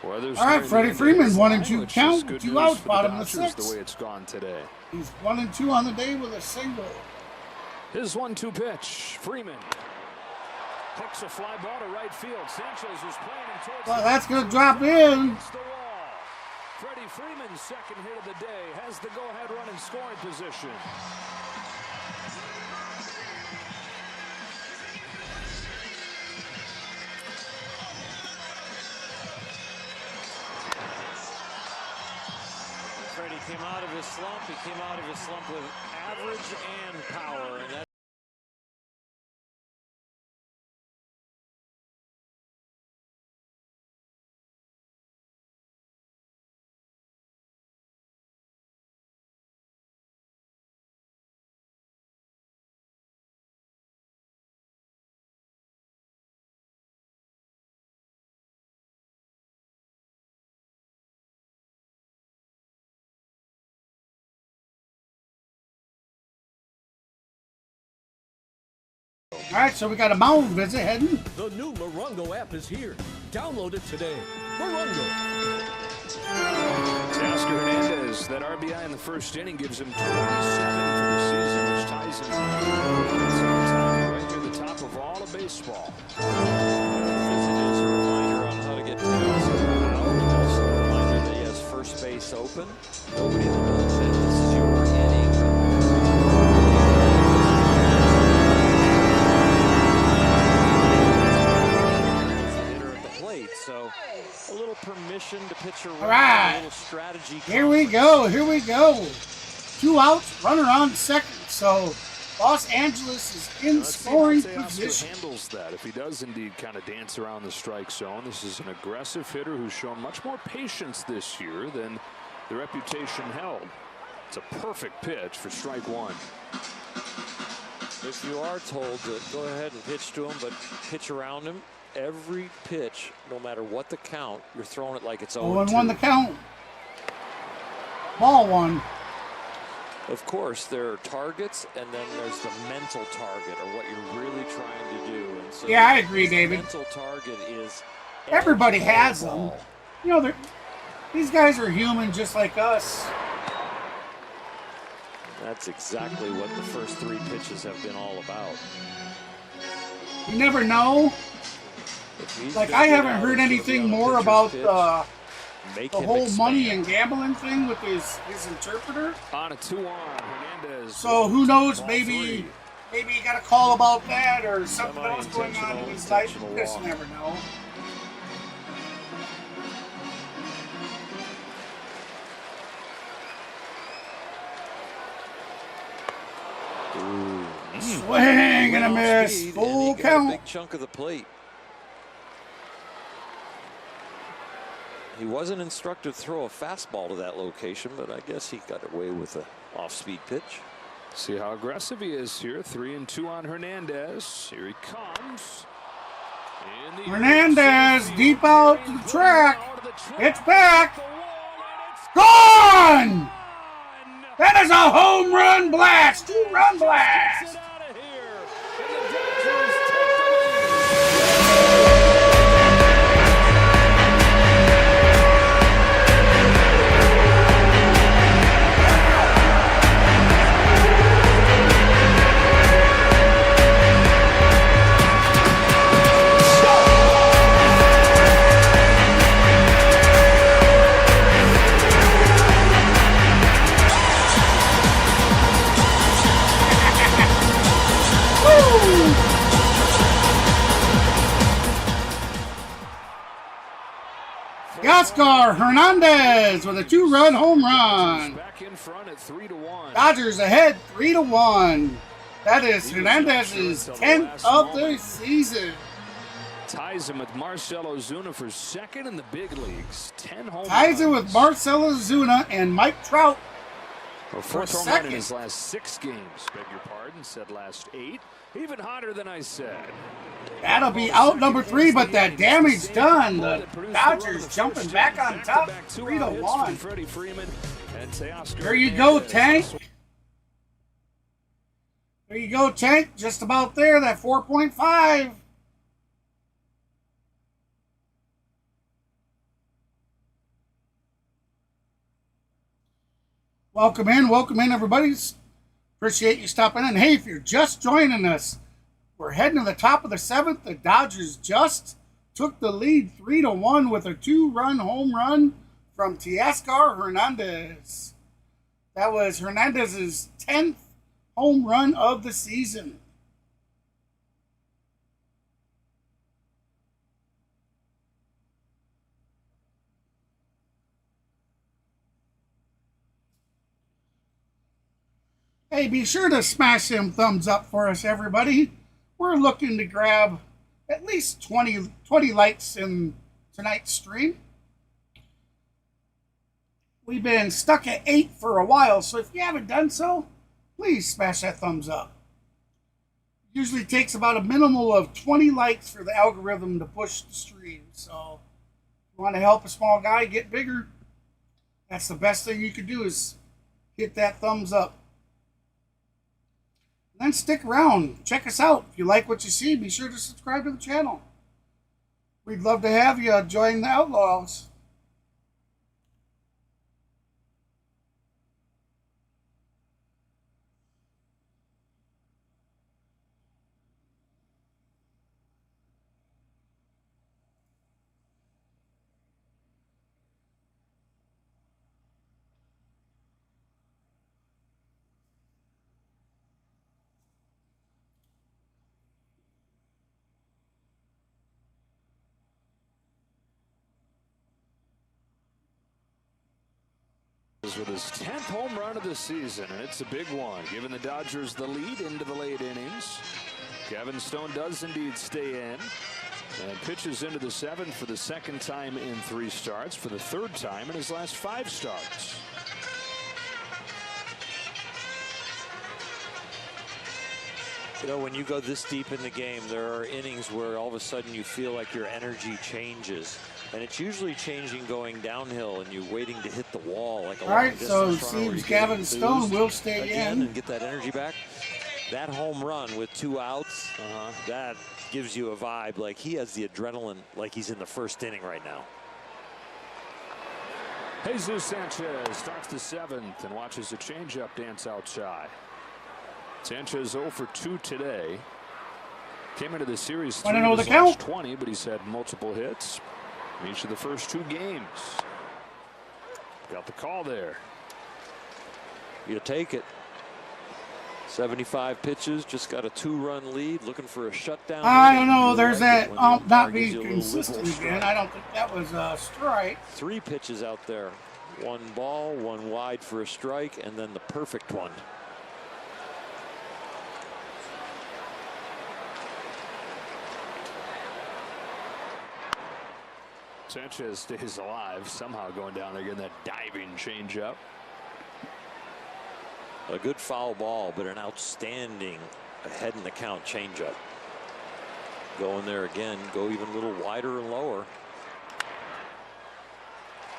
Weather's All right, nearing Freddie the end of Freeman, this 1 line, and 2 which is count, good 2 news outs, for bottom of the Dodgers, 6th. the way it's gone today. He's 1 and 2 on the day with a single. His 1-2 pitch. Freeman hooks a fly ball to right field. Sanchez was playing him towards Well, the that's going to drop in. against the wall. Freddie Freeman's second hit of the day has the go-ahead run in scoring position. Freddie came out of his slump. He came out of his slump with average and power, and that. All right, so we got a mound visit heading. The new Morongo app is here. Download it today. Morongo. Teoscar Hernandez, that RBI in the first inning gives him 27 for the season, which ties him right near the top of all of baseball. Visit is a reminder on how to get Teoscar out. Also a reminder that he has first base open. Nobody in the bullpen. This is your inning. So a little permission to pitch around, All right. a little strategy. Here we go. Here we go. 2 outs, runner on second. So Los Angeles is in Let's see scoring how Teoscar position. handles that. If he does indeed kind of dance around the strike zone, this is an aggressive hitter who's shown much more patience this year than the reputation held. It's a perfect pitch for strike one. If you are told to go ahead and pitch to him, but pitch around him, every pitch, no matter what the count, you're throwing it like it's 0-2. 0-1 the count. Ball 1. Of course, there are targets, and then there's the mental target, or what you're really trying to do. And so Yeah, I agree, the David. mental target is Everybody edge has of the them. ball. You know, these guys are human just like us. That's exactly what the first 3 pitches have been all about. You never know. If he's Like, gonna I get haven't out, heard it's gonna be anything on a more pitcher's about pitch. Make the him whole money expand. and gambling thing with his interpreter. On a 2-1, Hernandez. So who knows? Ball Maybe 3. he got a call about that or something else going on in his life. Semi-intentional Just walk. never know. Ooh, Swing and a miss. Speed, Full and he got a count. big chunk of the plate. He wasn't instructed to throw a fastball to that location, but I guess he got away with an off-speed pitch. See how aggressive he is here. 3-2 on Hernandez. Here he comes. Hernandez deep out to the track. It's back. Gone! That is a home run blast. 2-run blast. Oscar Hernandez with a 2-run home run. Back in front at 3-1. Dodgers ahead 3-1. That is Hernandez's 10th of the season. Ties him with Marcell Ozuna for second in the big leagues. 10 home Ties it runs. with Marcell Ozuna and Mike Trout. A fourth home run in his last 6 games. Beg your pardon. Said last 8. Even hotter than I said. That'll be out number 3, but that damage done. The Dodgers jumping back on top, 3-1. There you go, Tank. There you go, Tank. Just about there, that 4.5. Welcome in, everybody. Appreciate you stopping in. Hey, if you're just joining us, we're heading to the top of the 7th. The Dodgers just took the lead 3-1 with a 2-run home run from Teoscar Hernandez. That was Hernandez's 10th home run of the season. Hey, be sure to smash them thumbs up for us, everybody. We're looking to grab at least 20 likes in tonight's stream. We've been stuck at 8 for a while, so if you haven't done so, please smash that thumbs up. Usually takes about a minimal of 20 likes for the algorithm to push the stream. So if you want to help a small guy get bigger, that's the best thing you could do is hit that thumbs up. And then stick around. Check us out. If you like what you see, be sure to subscribe to the channel. We'd love to have you join the Outlaws. With his 10th home run of the season, and it's a big one, giving the Dodgers the lead into the late innings. Gavin Stone does indeed stay in and pitches into the 7th for the 2nd time in 3 starts, for the 3rd time in his last 5 starts. You know, when you go this deep in the game, there are innings where all of a sudden you feel like your energy changes. And it's usually changing going downhill and you're waiting to hit the wall. Like a all right, so it seems Gavin Stone will stay in. And get that energy back. That home run with 2 outs, that gives you a vibe like he has the adrenaline like he's in the 1st inning right now. Jesus Sanchez starts the 7th and watches a changeup dance outside. Sanchez 0 for 2 today. Came into the series 3 of his last 20, but he's had multiple hits in each of the first 2 games. Got the call there. You take it. 75 pitches, just got a 2-run lead, looking for a shutdown. I don't know. There's that not being consistent again. I don't think that was a strike. 3 pitches out there. 1 ball, 1 wide for a strike, and then the perfect one. Sanchez stays alive, somehow going down there, getting that diving changeup. A good foul ball, but an outstanding ahead in the count changeup. Go in there again, go even a little wider and lower.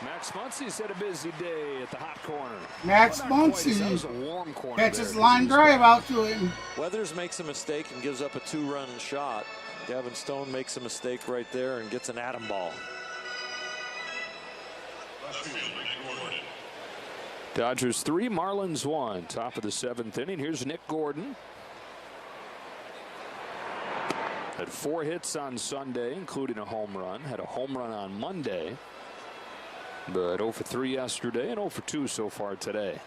Max Muncy's had a busy day at the hot corner. Max Well, not quite. Muncy That was a warm corner catches there, line 'cause drive out to him. Weathers makes a mistake and gives up a 2-run shot. Gavin Stone makes a mistake right there and gets an atom ball. Dodgers 3, Marlins 1. Top of the 7th inning. Here's Nick Gordon. Had 4 hits on Sunday, including a home run. Had a home run on Monday. But 0 for 3 yesterday and 0 for 2 so far today.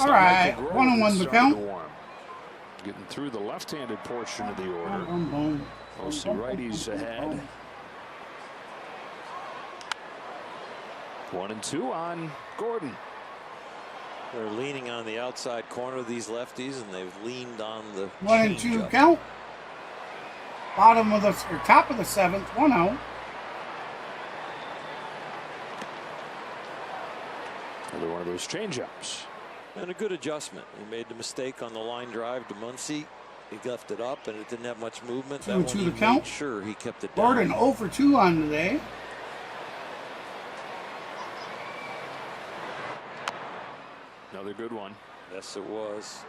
All right, 1-1 the count. Getting through the left-handed portion of the order. Boom, boom. Mostly righties ahead. 1-2 on Gordon. They're leaning on the outside corner of these lefties, and they've leaned on the 1-2 changeup. count. Bottom of the or top of the 7th, 1-0. Another one of those changeups. And a good adjustment. He made the mistake on the line drive to Muncy. He left it up, and it didn't have much movement. That one 2-2 he the count. made sure he kept it down. Gordon 0 for 2 on today. Another good one. Yes, it was.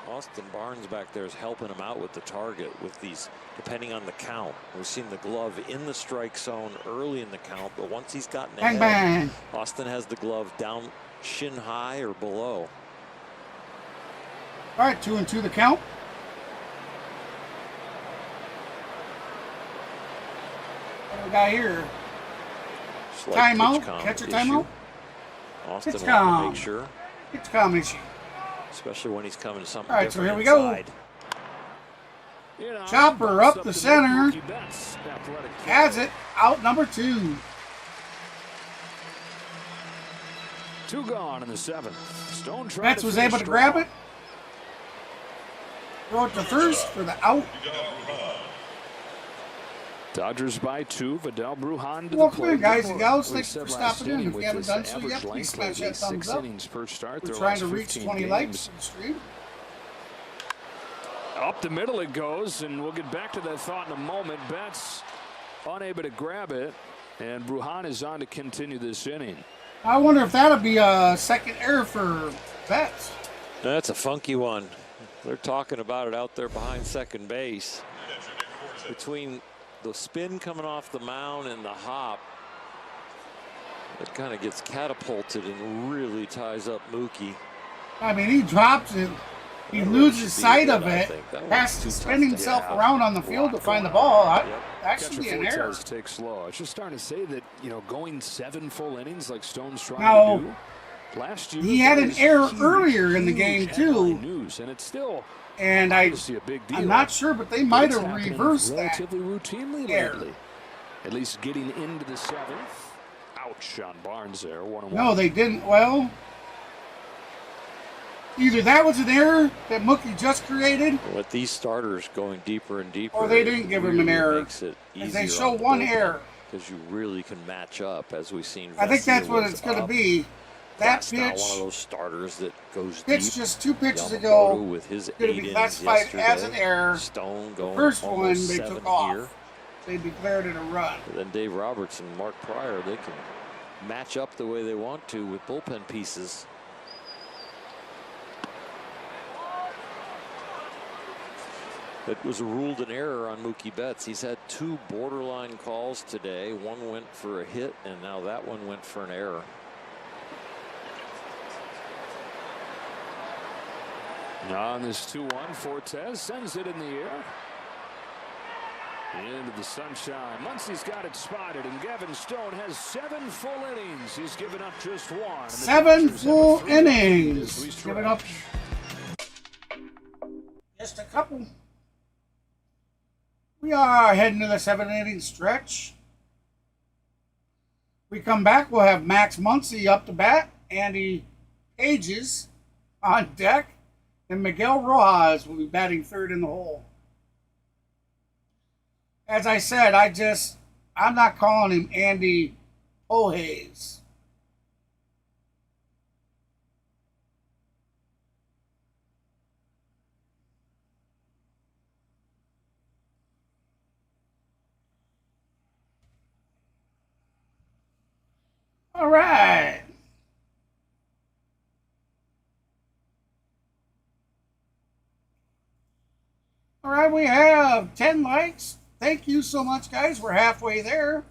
Austin Barnes back there is helping him out with the target with these, depending on the count. We've seen the glove in the strike zone early in the count, but once he's gotten Bang, ahead, bang. Austin has the glove down shin high or below. All right, 2-2 the count. What do we got here? Slight Timeout. pitch count Catcher issue. timeout. Austin Pitch wanting to count. make sure, It's combination. especially when he's coming to something All right, so different here we go. inside. You know, Chopper up the center. Mookie Betts, athletic Has it. Out number 2. 2 gone in the 7th. Stone tried Betts to was finish able to strong. grab it. Throw it to first for the out. Dodgers by 2. Vidal Brujan to Welcome the plate. in, guys and gals. We Thanks for said last stopping in. inning If you with haven't this done so yet, average please length smash lately, that thumbs 6 up. innings per start. We're their trying last to reach 15 20 games. likes on the stream. Up the middle it goes, and we'll get back to that thought in a moment. Betts unable to grab it, and Brujan is on to continue this inning. I wonder if that'll be a second error for Betts. That's a funky one. They're talking about it out there behind second base. Between the spin coming off the mound and the hop, it kind of gets catapulted and really ties up Mookie. I mean, he drops it. He That really loses should be sight a of hit, I it. think. That Has one's to too spin tough to himself hit. around on the field to Lot find the going ball. on. Yep. That should Catcher be an error. Fortes takes slow. It's just starting to say that, you know, going 7 full innings like Stone's trying No. to do. Last year, He had that an was error huge, earlier in the huge game, headline too. News, and it's still And obviously a big deal. I'm not sure, but they But might it's have happening reversed that. relatively routinely error. lately. At least getting into the 7th. Ouch on Barnes there. 1-1. No, they didn't. Well, either that was an error that Mookie just created, With these starters going deeper and deeper, or they didn't give him an error. Makes it And easier they show on the one bullpen, error. because you really can match up, as we've seen. I think that's Vesia what was it's going to up. be. That That's not pitch, one of those starters that goes pitch deep. just 2 pitches Yamamoto ago, with his gonna 8 be innings classified as yesterday. an error. Stone going first one almost they 7 took off. here. They declared it a run. And then Dave Roberts and Mark Pryor, they can match up the way they want to with bullpen pieces. It was ruled an error on Mookie Betts. He's had 2 borderline calls today. One went for a hit, and now that one went for an error. On this 2-1, Fortes sends it in the air. Into the sunshine. Muncy's got it spotted, and Gavin Stone has 7 full innings. He's given up just 1. And the 7 Dodgers full have a 3-1 lead as innings. we Give it up. stretch. Just a couple. We are heading to the 7-inning stretch. We come back, we'll have Max Muncy up to bat. Andy Pages on deck. And Miguel Rojas will be batting third in the hole. As I said, I'm not calling him Andy Ohays. All right. All right, we have 10 likes. Thank you so much, guys. We're halfway there.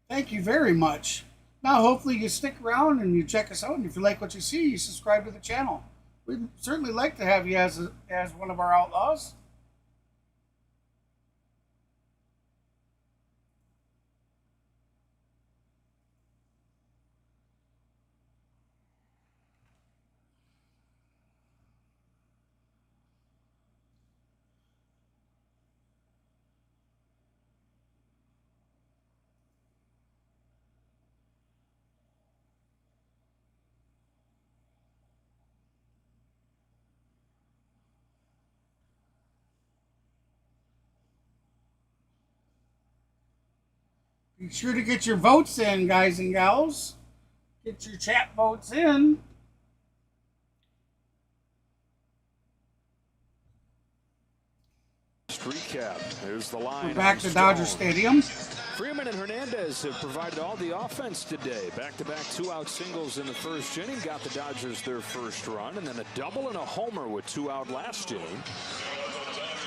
Thank you very much. Now, hopefully you stick around and you check us out. And if you like what you see, you subscribe to the channel. We'd certainly like to have you as one of our outlaws. Be sure to get your votes in, guys and gals. Get your chat votes in. Recap. There's the line. We're back to Dodger Stadium. Freeman and Hernandez have provided all the offense today. Back-to-back two-out singles in the first inning got the Dodgers their first run, and then a double and a homer with 2 out last inning.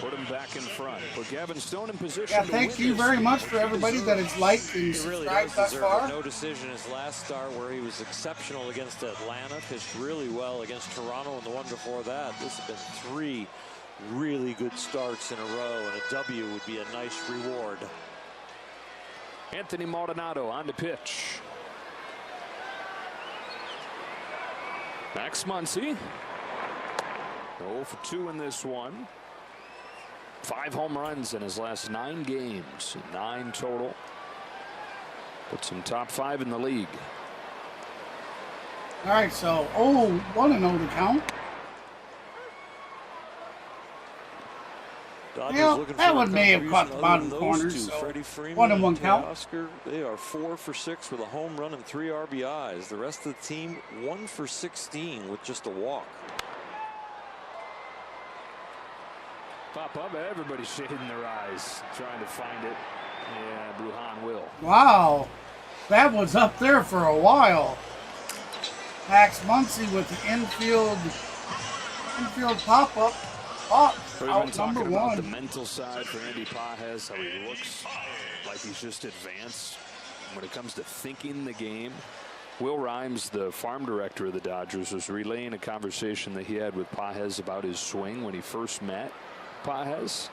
Put him back in front. Put Gavin Stone in position. Yeah, thank you very much for everybody that has liked and subscribed thus far. No decision his last start, where he was exceptional against Atlanta, pitched really well against Toronto, and the one before that. This has been 3 really good starts in a row, and a W would be a nice reward. Anthony Maldonado on the pitch. Max Muncy. 0 for 2 in this one. 5 home runs in his last 9 games. 9 total. Puts him top 5 in the league. All right, so 1-0 to count. Well, that one may have caught the bottom corner, so 1-1 count. Oscar, they are 4 for 6 with a home run and 3 RBIs. The rest of the team 1 for 16 with just a walk. Pop up, everybody's shading their eyes, trying to find it. Yeah, Bruhan will. Wow, that was up there for a while. Max Muncy with the infield pop-up. Out number 1. About the mental side for Andy Pages, how he looks like he's just advanced when it comes to thinking the game. Will Rhymes, the farm director of the Dodgers, was relaying a conversation that he had with Pages about his swing when he first met Pages.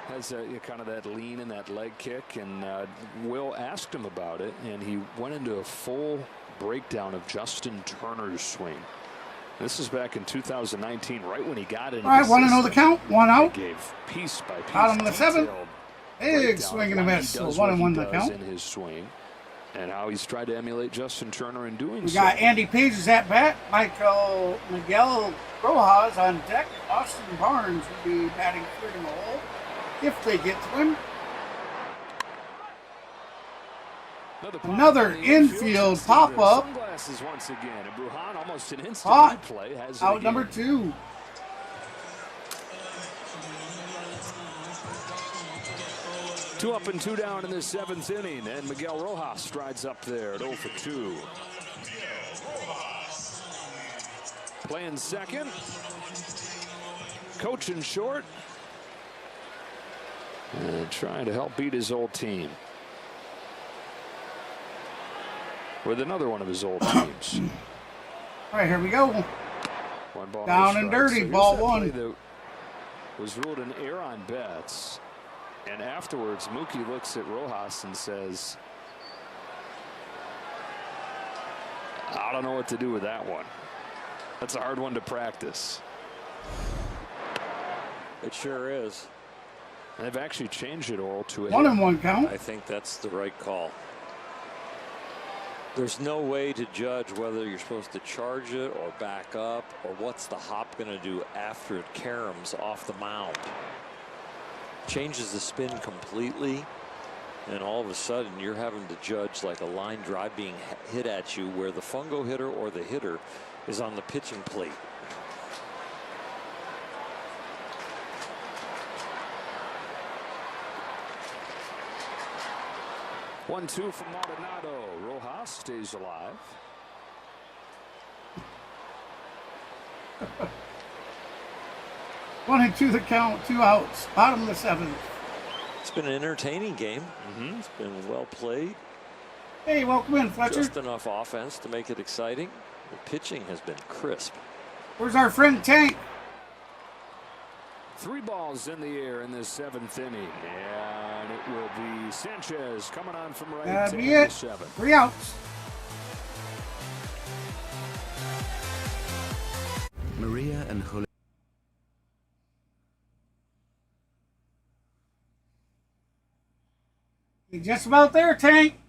Has kind of that lean and that leg kick, and Will asked him about it, and he went into a full breakdown of Justin Turner's swing. This is back in 2019, right when he got in. All right, 1-0 the count, 1 out. He gave piece by piece. Bottom of the 7th. Big swing and a miss. So 1-1 the count. In his swing, and how he's tried to emulate Justin Turner in doing so. We got Andy Pages at bat. Miguel Rojas on deck. Austin Barnes will be batting third in the hole if they get to him. Another infield pop-up. Once again, and Bruhan almost an instant replay has out number 2. Two up and 2 down in the 7th inning, and Miguel Rojas strides up there at 0 for 2. Playing second, coaching short, and trying to help beat his old team with another one of his old teams. All right, here we go. 1 ball, down and dirty, ball 1. That was ruled an error on Betts, and afterwards Mookie looks at Rojas and says, I don't know what to do with that one. That's a hard one to practice. It sure is. And they've actually changed it all to a 1-1 count. I think that's the right call. There's no way to judge whether you're supposed to charge it or back up, or what's the hop going to do after it caroms off the mound. Changes the spin completely, and all of a sudden you're having to judge like a line drive being hit at you where the fungo hitter or the hitter is on the pitching plate. 1-2 from Maldonado. Rojas stays alive. One and two the count, 2 outs, bottom of the 7th. It's been an entertaining game. It's been well played. Hey, welcome in, Fletcher. Just enough offense to make it exciting. The pitching has been crisp. Where's our friend Tank? 3 balls in the air in this 7th inning, and it will be Sanchez coming on from right. That'd to be end it. the 7th. 3 outs. Maria and Julio. You're just about there, Tank.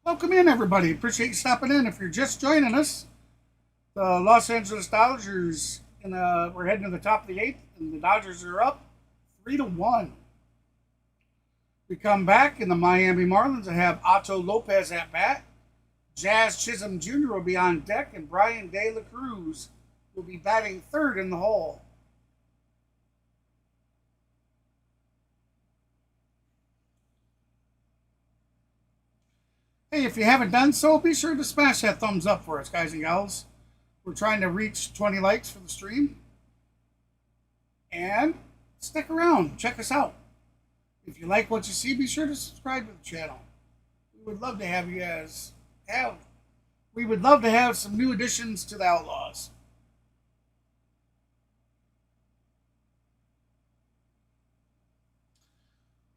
Welcome in, everybody. Appreciate you stopping in. If you're just joining us, the Los Angeles Dodgers, we're heading to the top of the 8th, and the Dodgers are up 3-1. We come back, and the Miami Marlins have Otto Lopez at bat. Jazz Chisholm Jr. will be on deck, and Brian De La Cruz will be batting third in the hole. Hey, if you haven't done so, be sure to smash that thumbs up for us, guys and gals. We're trying to reach 20 likes for the stream. And stick around. Check us out. If you like what you see, be sure to subscribe to the channel. We would love to have you guys we would love to have some new additions to the Outlaws.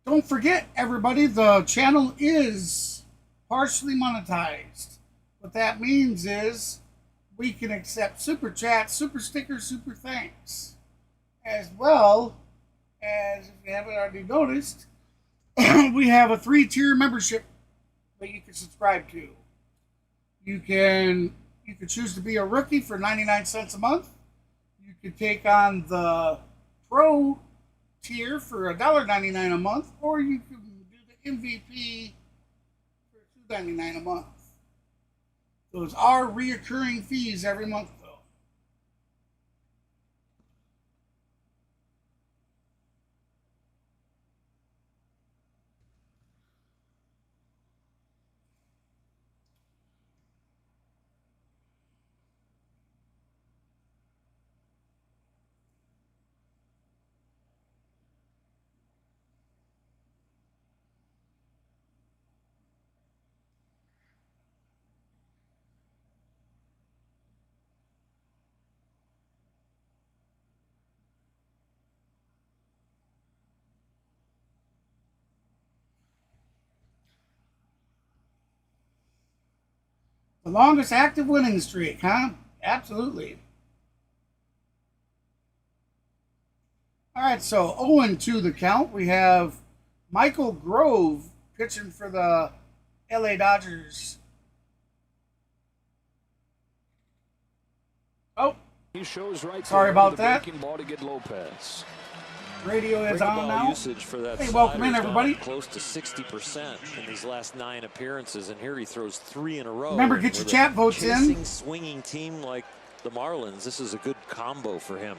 Don't forget, everybody, the channel is partially monetized. What that means is we can accept super chats, super stickers, super thanks, as well as, if you haven't already noticed, we have a 3-tier membership that you can subscribe to. You can choose to be a rookie for 99 cents a month. You can take on the pro tier for $1.99 a month, or you can do the MVP for $2.99 a month. Those are reoccurring fees every month, though. The longest active winning streak, huh? Absolutely. All right, so 0-2 the count. We have Michael Grove pitching for the LA Dodgers. Oh, He shows right sorry there about the that. breaking ball to get Lopez. Radio is Breaking on ball now. usage for that Hey, welcome in, slider's gone everybody. up close to 60% in these last 9 appearances, and here he throws 3 in a row. Remember, And get your with chat a votes in. chasing, swinging team like the Marlins, this is a good combo for him.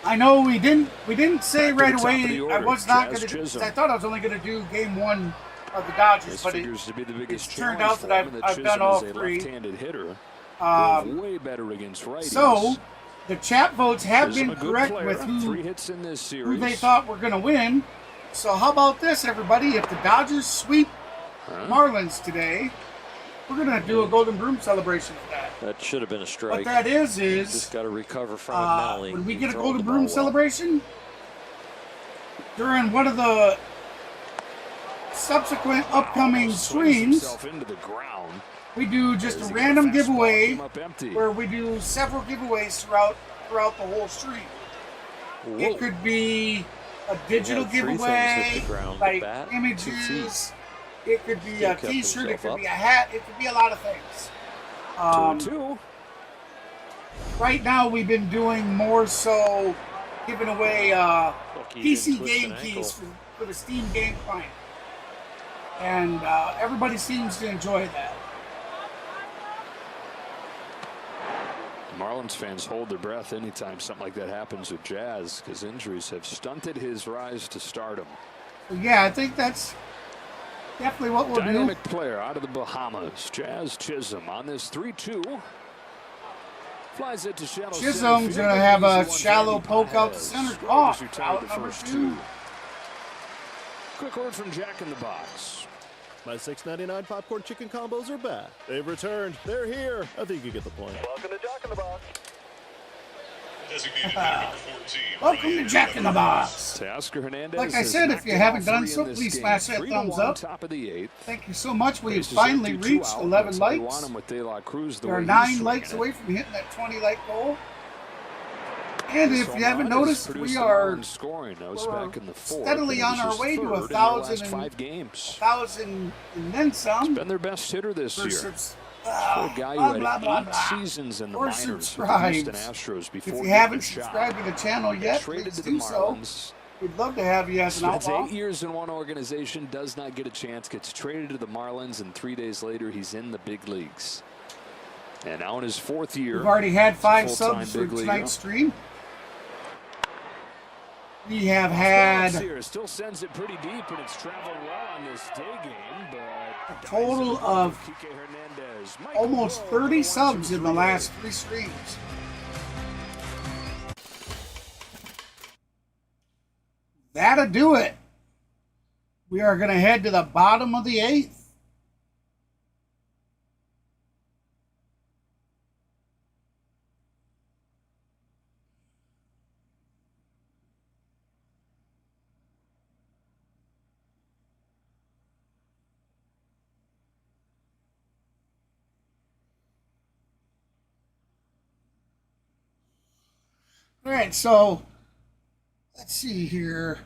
I know we didn't say Back to right the top of away. the I order, was not Jazz going to. Chisholm. I thought I was only going to do game 1 of the Dodgers, This but figures to be the biggest it's turned challenge out for that him, and I've Chisholm done all is a 3. left-handed hitter. Way better against righties. So the chat votes have Chisholm, been a good correct player. with 3 hits in this who series. they thought were going to win. So how about this, everybody? If the Dodgers sweep Marlins today, we're going to do a Golden Broom celebration for that. That should have been a strike. What that is Just got to recover from it mentally. when we get a Throw Golden the Broom ball well. celebration, during one of the subsequent upcoming Swings streams, himself into the ground. we do just As a the random fastball giveaway came up empty. where we do several giveaways throughout the whole stream. Whoa. It could be a digital He had 3 things giveaway, hit the ground, the like bat, 2 images. It could be a Still kept T-shirt. It himself could up. be a hat. It could be a lot of things. 2-2. Right now, we've been doing more so giving away PC game keys for the Steam game client, and everybody seems to enjoy that. Marlins fans hold their breath anytime something like that happens with Jazz, because injuries have stunted his rise to stardom. So yeah, I think that's definitely what we'll do. Dynamic player out of the Bahamas, Jazz Chisholm, on this 3-2. Flies it to shallow Chisholm's going to have a shallow poke out to center. Off out number 2. Quick word from Jack in the Box. My $6.99 popcorn chicken combos are back. They've returned. They're here. I think you get the point. Welcome to Jack in the Box. Designated hitter number 14. Welcome to Jack in the Box. Teoscar Hernandez. Like I said, if you haven't done so, please smash that thumbs up. Top of the 8th. Thank you so much. We have finally reached 11 likes. We are 9 likes away from hitting that 20 like goal. And if you haven't noticed, we are steadily on our way to 1,000 and then some. Been their best hitter this year. For a guy who had 8 seasons in the minors with the Houston Astros before if you haven't subscribed to the channel yet, please do so. We'd love to have you as an outlaw. Spends 8 years in one organization, does not get a chance, gets traded to the Marlins, and 3 days later he's in the big leagues. And now in his 4th year. We've already had 5 subs for tonight's stream. We have had still sends it pretty deep, and it's traveled well on this day game, but a total of almost 30 subs in the last 3 streams. That'll do it. We are going to head to the bottom of the 8th. All right, so let's see here.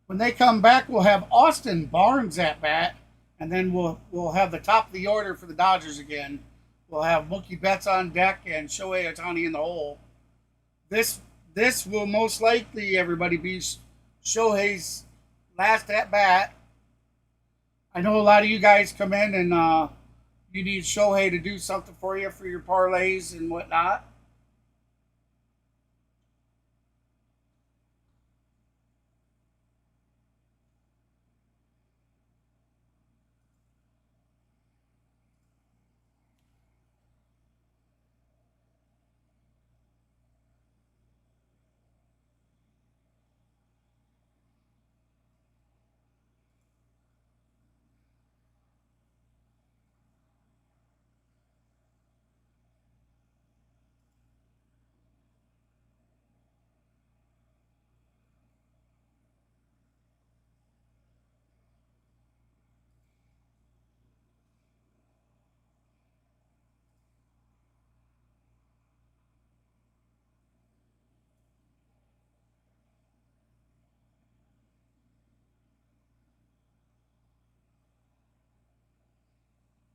When they come back, we'll have Austin Barnes at bat, and then we'll have the top of the order for the Dodgers again. We'll have Mookie Betts on deck and Shohei Ohtani in the hole. This will most likely, everybody, be Shohei's last at bat. I know a lot of you guys come in and you need Shohei to do something for you for your parlays and whatnot.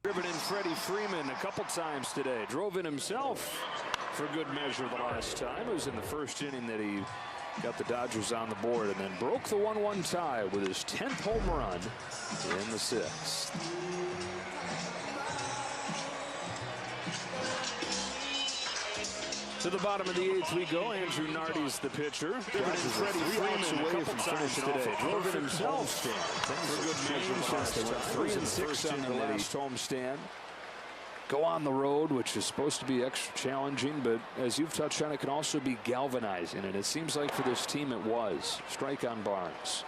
Driven in Freddie Freeman a couple times today. Drove in himself for good measure the last time. It was in the first inning that he got the Dodgers on the board and then broke the 1-1 tie with his 10th home run in the 6th. To the bottom of the 8th we go. Andrew Nardi's the pitcher. Freddie Freeman away from finishing today. Drove it himself for good measure the last time. 3-6 on the last homestand. Go on the road, which is supposed to be extra challenging, but as you've touched on, it can also be galvanizing, and it seems like for this team it was. Strike on Barnes.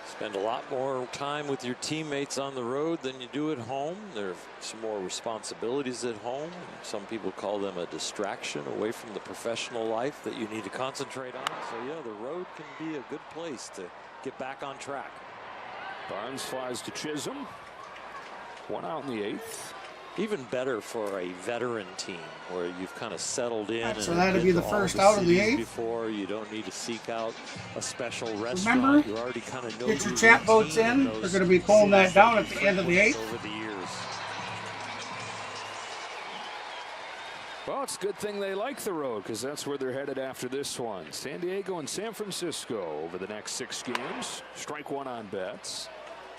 Spend a lot more time with your teammates on the road than you do at home. There are some more responsibilities at home. Some people call them a distraction away from the professional life that you need to concentrate on. So yeah, the road can be a good place to get back on track. Barnes flies to Chisholm. 1 out in the 8th. Even better for a veteran team where you've kind of settled in. So and that'll be the first out of the 8th. Before you don't need to seek out a special restaurant. Remember, you already kind of know get your chat votes in. They're going to be pulling that down at the end of the 8th. Over the years. Well, it's a good thing they like the road because that's where they're headed after this one. San Diego and San Francisco over the next 6 games. Strike 1 on bets.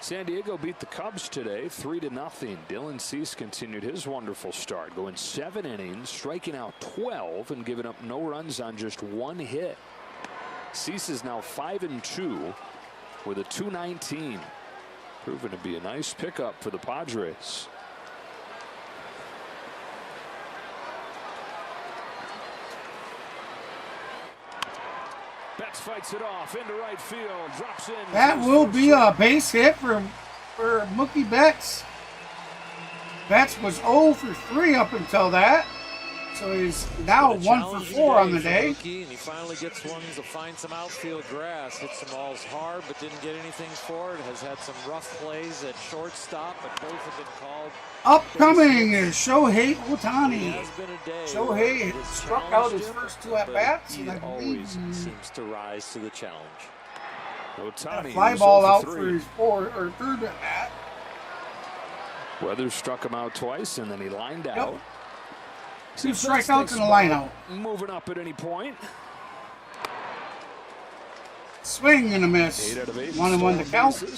San Diego beat the Cubs today 3-0. Dylan Cease continued his wonderful start, going 7 innings, striking out 12 and giving up no runs on just 1 hit. Cease is now 5-2 with a 2.19, proving to be a nice pickup for the Padres. Betts fights it off into right field, drops in. That will be a base hit for Mookie Betts. Betts was 0 for 3 up until that. So he's now 1 for 4 on the day. And he finally gets one to find some outfield grass. Hit some balls hard, but didn't get anything for it. Has had some rough plays at shortstop, but both have been called. Upcoming is Shohei Ohtani. It has been a day Shohei struck out his first 2 at-bats, and I believe he seems to rise to the challenge. Ohtani a fly ball out for his 3rd at-bat. Weathers struck him out twice, and then he lined out. 2 strikeouts and a line out. Moving up at any point. Swing and a miss. 8 out of 8. 1-1 to count. We've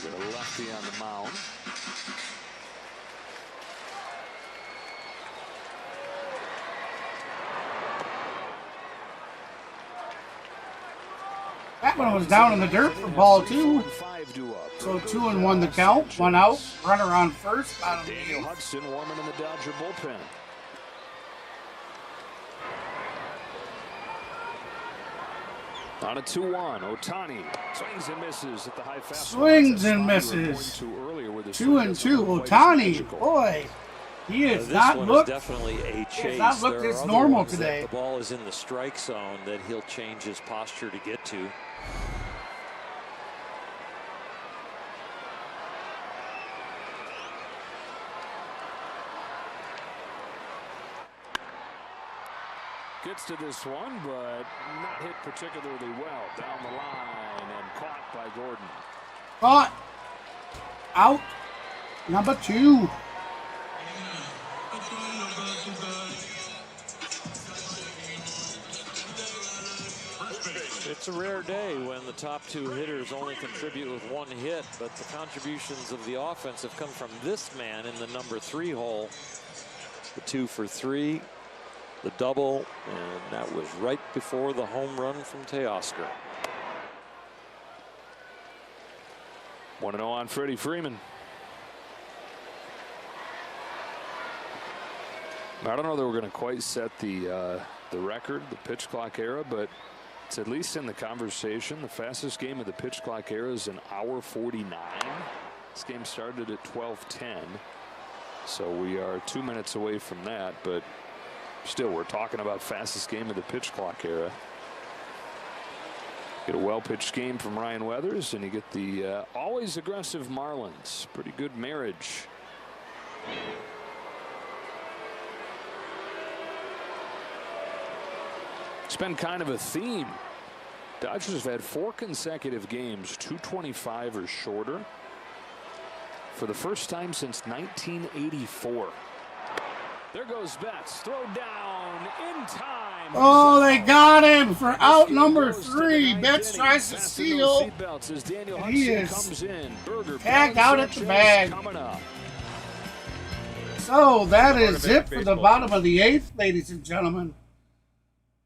got a lefty on the mound. That one was down in the dirt for ball 2. So 2-1 the count. 1 out. Runner on first. Daniel Hudson warming in the Dodger bullpen. On a 2-1, Ohtani swings and misses at the high fastball. Swings and misses. 2-2. Ohtani, boy, he has not looked. Definitely a chase. He has not looked as normal today. The ball is in the strike zone that he'll change his posture to get to. Gets to this one, but not hit particularly well. Down the line and caught by Gordon. Caught. Out. Number 2. It's a rare day when the top 2 hitters only contribute with 1 hit, but the contributions of the offense have come from this man in the number 3 hole. The 2 for 3. The double, and that was right before the home run from Teoscar. 1-0 on Freddie Freeman. I don't know that we're going to quite set the record, the pitch clock era, but it's at least in the conversation. The fastest game of the pitch clock era is an hour 49. This game started at 12:10, so we are 2 minutes away from that, but still, we're talking about fastest game of the pitch clock era. Get a well-pitched game from Ryan Weathers, and you get the always aggressive Marlins. Pretty good marriage. It's been kind of a theme. Dodgers have had 4 consecutive games, 225 or shorter, for the first time since 1984. There goes Betts. Throw down in time. Oh, they got him for out number 3. Betts tries to steal. And he is tagged out at the bag. So that is it for the bottom of the 8th, ladies and gentlemen.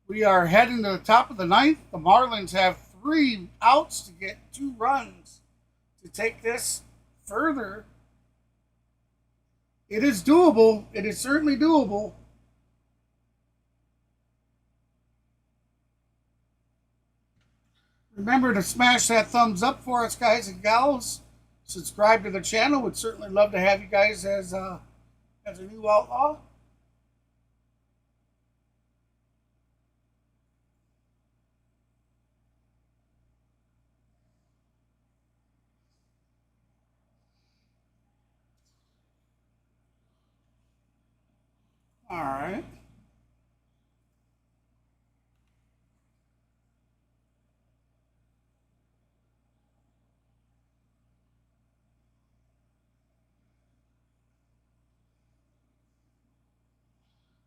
We are heading to the top of the 9th. The Marlins have 3 outs to get 2 runs to take this further. It is doable. It is certainly doable. Remember to smash that thumbs up for us, guys and gals. Subscribe to the channel. Would certainly love to have you guys as a new outlaw. All right.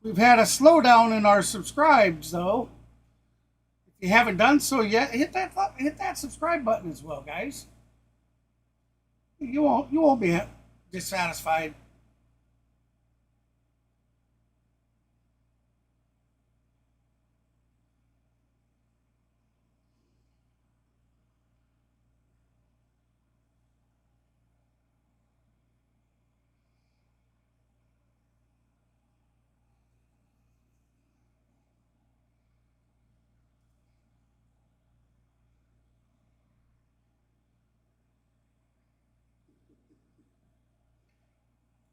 We've had a slowdown in our subscribes, though. If you haven't done so yet, hit that subscribe button as well, guys. You won't be dissatisfied.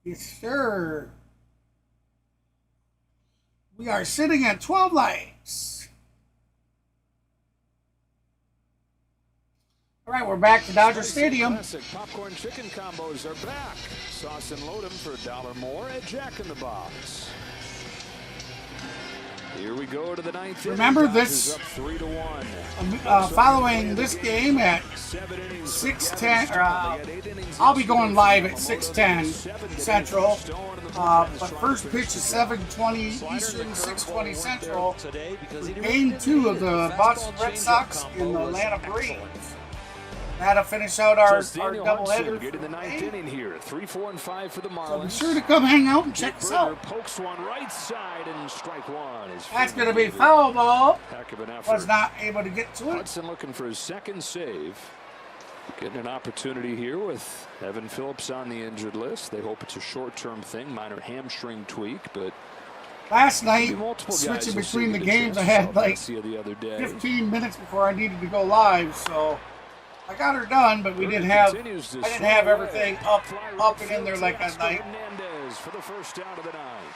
Yes, sir. We are sitting at 12 likes. All right, we're back to Dodger Stadium. Classic popcorn chicken combos are back. Sauce and load them for $1 more at Jack in the Box. Here we go to the ninth. Remember this, up 3-1. Following this game at 6:10, I'll be going live at 6:10 Central. But first pitch is 7:20 Eastern, 6:20 Central. Game 2 of the Boston Red Sox and the Atlanta Braves. That'll finish out our doubleheader. Getting the ninth inning here. 3, 4, and 5 for the Marlins. So be sure to come hang out and check us out. Pokes one right side and strike one. That's going to be foul ball. Heck of an effort. Was not able to get to it. Hudson looking for his second save. Getting an opportunity here with Evan Phillips on the injured list. They hope it's a short-term thing, minor hamstring tweak, but last night, switching between the games, I had like 15 minutes before I needed to go live, so I got her done, but I didn't have everything up and in there like I like. For the first out of the night.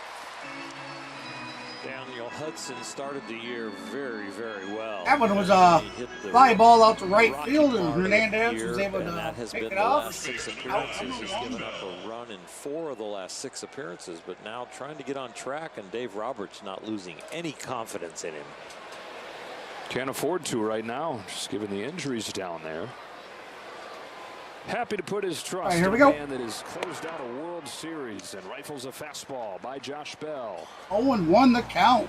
Daniel Hudson started the year very, very well. That one was a fly ball out to right field, and Hernandez was able to pick it off. Last 6 appearances, he's given up a run in 4 of the last 6 appearances, but now trying to get on track, and Dave Roberts not losing any confidence in him. Can't afford to right now, just given the injuries down there. Happy to put his trust in a man that has closed out a World Series and rifles a fastball by Josh Bell. 0-1 the count.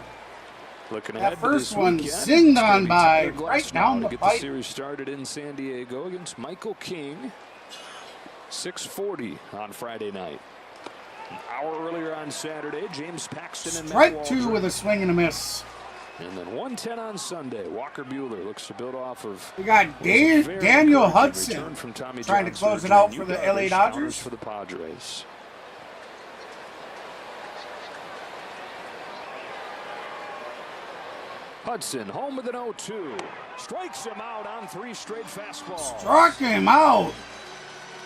Looking that ahead first to this one weekend, zinged on by right down the pipe. pipe. The series started in San Diego against Michael King. 6:40 on Friday night. An hour earlier on Saturday, James Paxton and strike 2 with a swing and a miss. And then 1:10 on Sunday. Walker Buehler looks to build off of. We got Daniel Hudson from Tommy trying to close it out for the LA Dodgers. For the Padres. Hudson home with an 0-2. Strikes him out on 3 straight fastballs. Struck him out.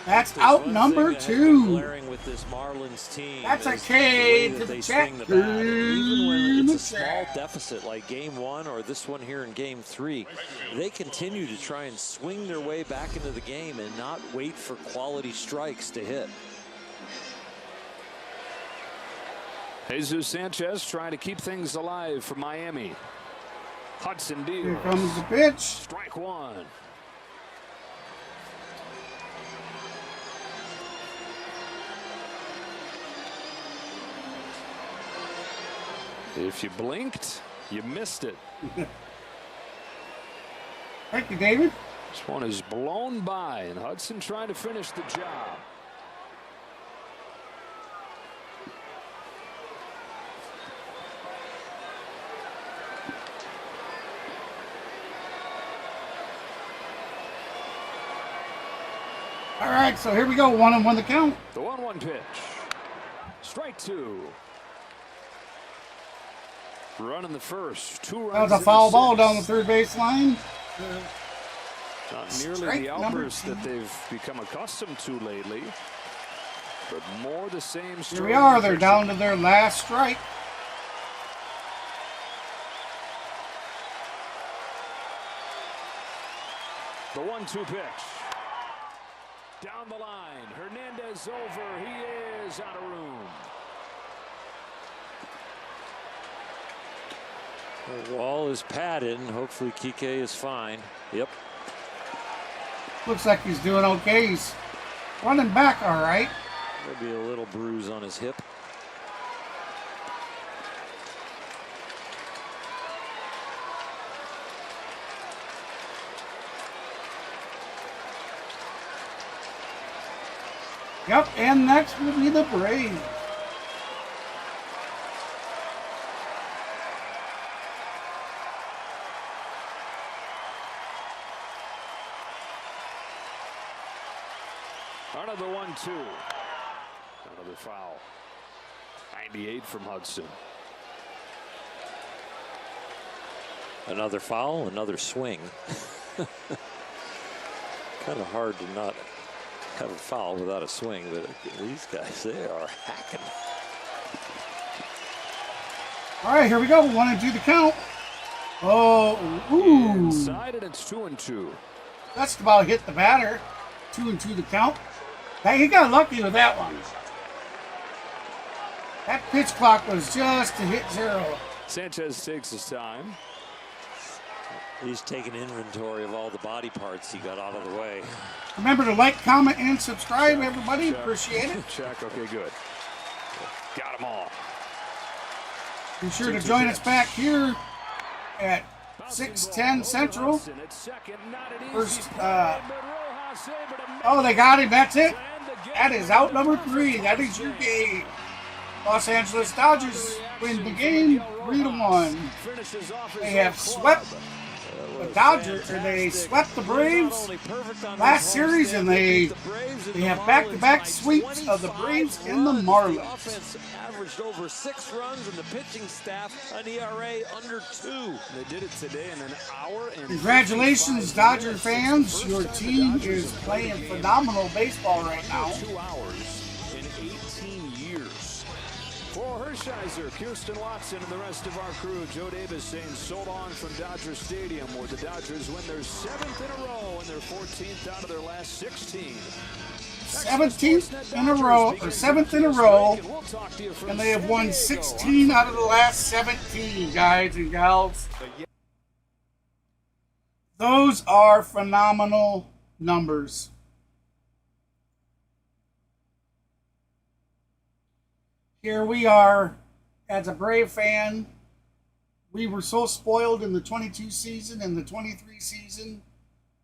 That's out number 2. With this Marlins team, that's a K to the check. Even when it's a small deficit like game 1 or this one here in game 3, they continue to try and swing their way back into the game and not wait for quality strikes to hit. Jesus Sanchez trying to keep things alive for Miami. Hudson deals. Here comes the pitch. Strike 1. If you blinked, you missed it. Thank you, David. This one is blown by, and Hudson trying to finish the job. All right, so here we go. 1-1 the count. The 1-1 pitch. Strike 2. Running the first. 2 runs. That was a foul ball down the third base line. Not nearly the outbursts that they've become accustomed to lately, but more the same story. Here we are. They're down to their last strike. The 1-2 pitch. Down the line. Hernandez over. He is out of room. The wall is padded, and hopefully Kike is fine. Yep. Looks like he's doing okay. He's running back all right. Maybe a little bruise on his hip. Yep, and next will be the Braves. Another 1-2. Another foul. 98 from Hudson. Another foul, another swing. Kind of hard to not have a foul without a swing, but these guys, they are hacking. All right, here we go. 1-2 the count. Oh, ooh. Inside, and it's 2-2. Just about hit the batter. 2-2 the count. Hey, he got lucky with that one. That pitch clock was just to hit 0. Sanchez takes his time. He's taking inventory of all the body parts he got out of the way. Remember to like, comment, and subscribe, everybody. Check. Appreciate it. Check. Okay, good. Got them all. Be sure to join us back here at 6:10 Central. First, oh, they got him. That's it. That is out number 3. That is your game. Los Angeles Dodgers win the game 3-1. They have swept the Dodgers, or they swept the Braves last series, and they have back-to-back sweeps of the Braves and the Marlins. Offense averaged over 6 runs, and the pitching staff an ERA under 2. They did it today in an hour. And congratulations, Dodger fans. Your team is playing phenomenal baseball right now. 2 hours in 18 years. For Hershiser, Kirsten Watson, and the rest of our crew, Joe Davis saying so long from Dodger Stadium, where the Dodgers win their 7th in a row and their 14th out of their last 16. 17th in a row, or 7th in a row, and they have won 16 out of the last 17, guys and gals. Those are phenomenal numbers. Here we are, as a Brave fan. We were so spoiled in the 22 season and the 23 season,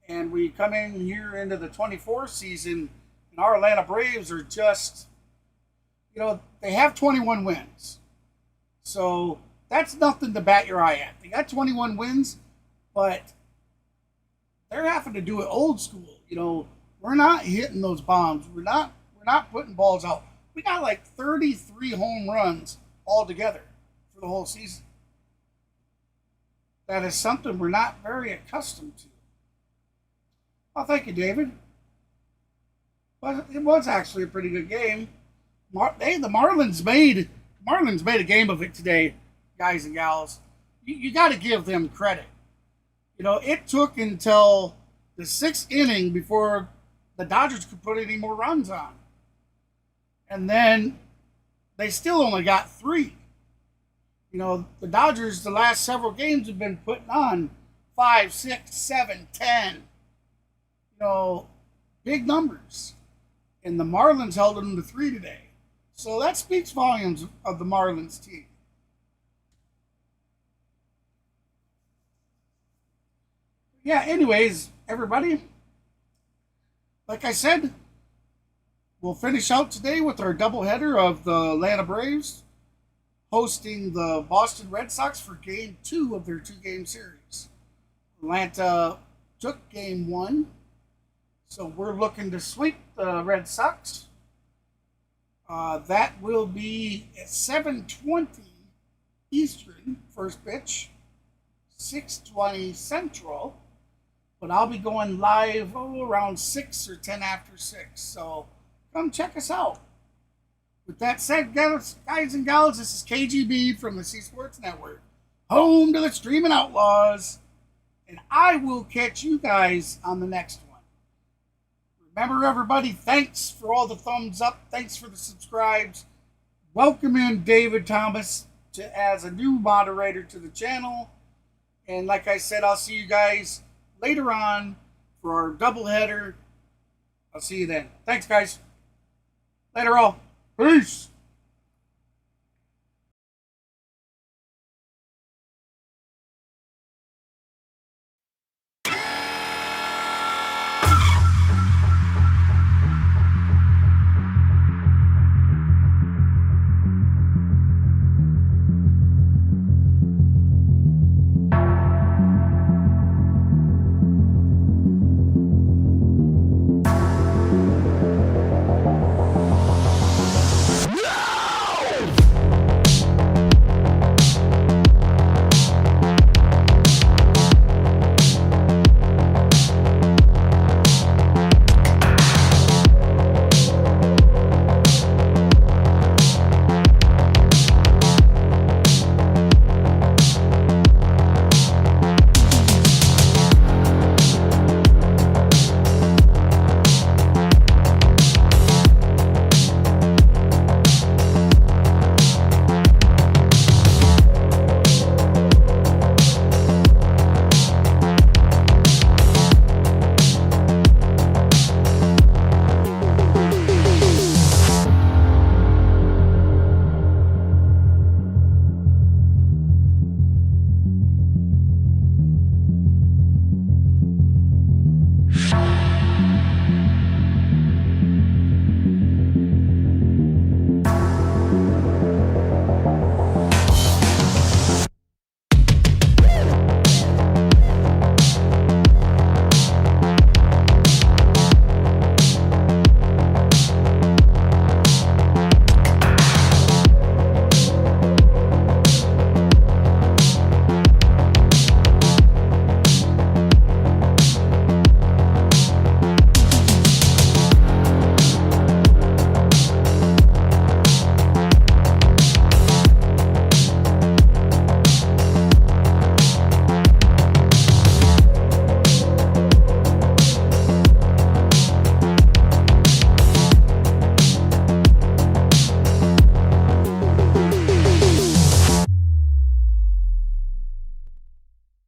and we come in here into the 24 season, and our Atlanta Braves are just, you know, they have 21 wins. So that's nothing to bat your eye at. They got 21 wins, but they're having to do it old school. You know, we're not hitting those bombs. We're not putting balls out. We got like 33 home runs altogether for the whole season. That is something we're not very accustomed to. Oh, thank you, David. But it was actually a pretty good game. The Marlins made a game of it today, guys and gals. You got to give them credit. You know, it took until the 6th inning before the Dodgers could put any more runs on. And then they still only got 3. You know, the Dodgers, the last several games have been putting on 5, 6, 7, 10. You know, big numbers. And the Marlins held them to 3 today. So that speaks volumes of the Marlins team. Yeah, anyways, everybody, like I said, we'll finish out today with our doubleheader of the Atlanta Braves hosting the Boston Red Sox for Game 2 of their 2-game series. Atlanta took Game 1, so we're looking to sweep the Red Sox. That will be at 7:20 Eastern, first pitch, 6:20 Central, but I'll be going live around 6 or 10 after 6, so come check us out. With that said, guys and gals, this is KGB from the C Sports Network, home to the Streaming Outlaws, and I will catch you guys on the next one. Remember, everybody, thanks for all the thumbs up. Thanks for the subscribes. Welcome in David Thomas as a new moderator to the channel. And like I said, I'll see you guys later on for our doubleheader. I'll see you then. Thanks, guys. Later all. Peace.